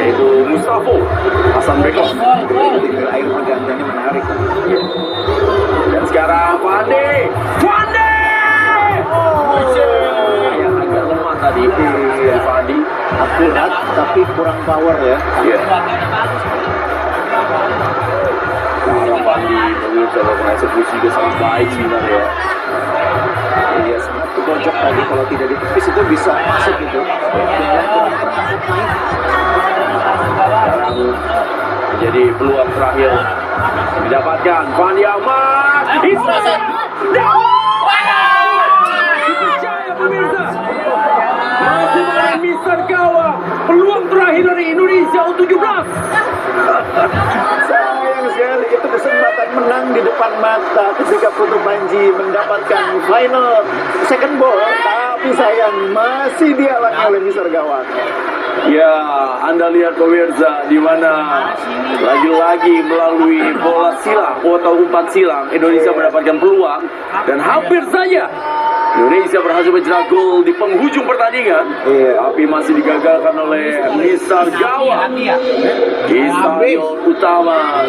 yaitu Mustafa Hasan Bekov. Air pergantiannya menarik. Dan sekarang Pandi. Yang agak lemah tadi Pandi. Akurat tapi kurang power ya. Iya. Sekarang Pandi pemirsa mengeksekusi dia sangat baik sebenarnya. Iya, sangat ke pojok tadi, kalau tidak ditepis itu bisa masuk gitu. Sekarang menjadi peluang terakhir didapatkan Fandi Ahmad. Dipercaya pemirsa. Masih main Mister Gawang. Peluang terakhir dari Indonesia U17. Sayang sekali itu kesempatan menang di depan mata ketika Putu Panji mendapatkan final second ball, tapi sayang masih dihalangi oleh Mister Gawang. Ya, Anda lihat pemirsa di mana lagi-lagi melalui bola silang atau umpan silang Indonesia mendapatkan peluang dan hampir saja Indonesia berhasil mencetak gol di penghujung pertandingan, tapi masih digagalkan oleh Mister Gawang. Kisah utama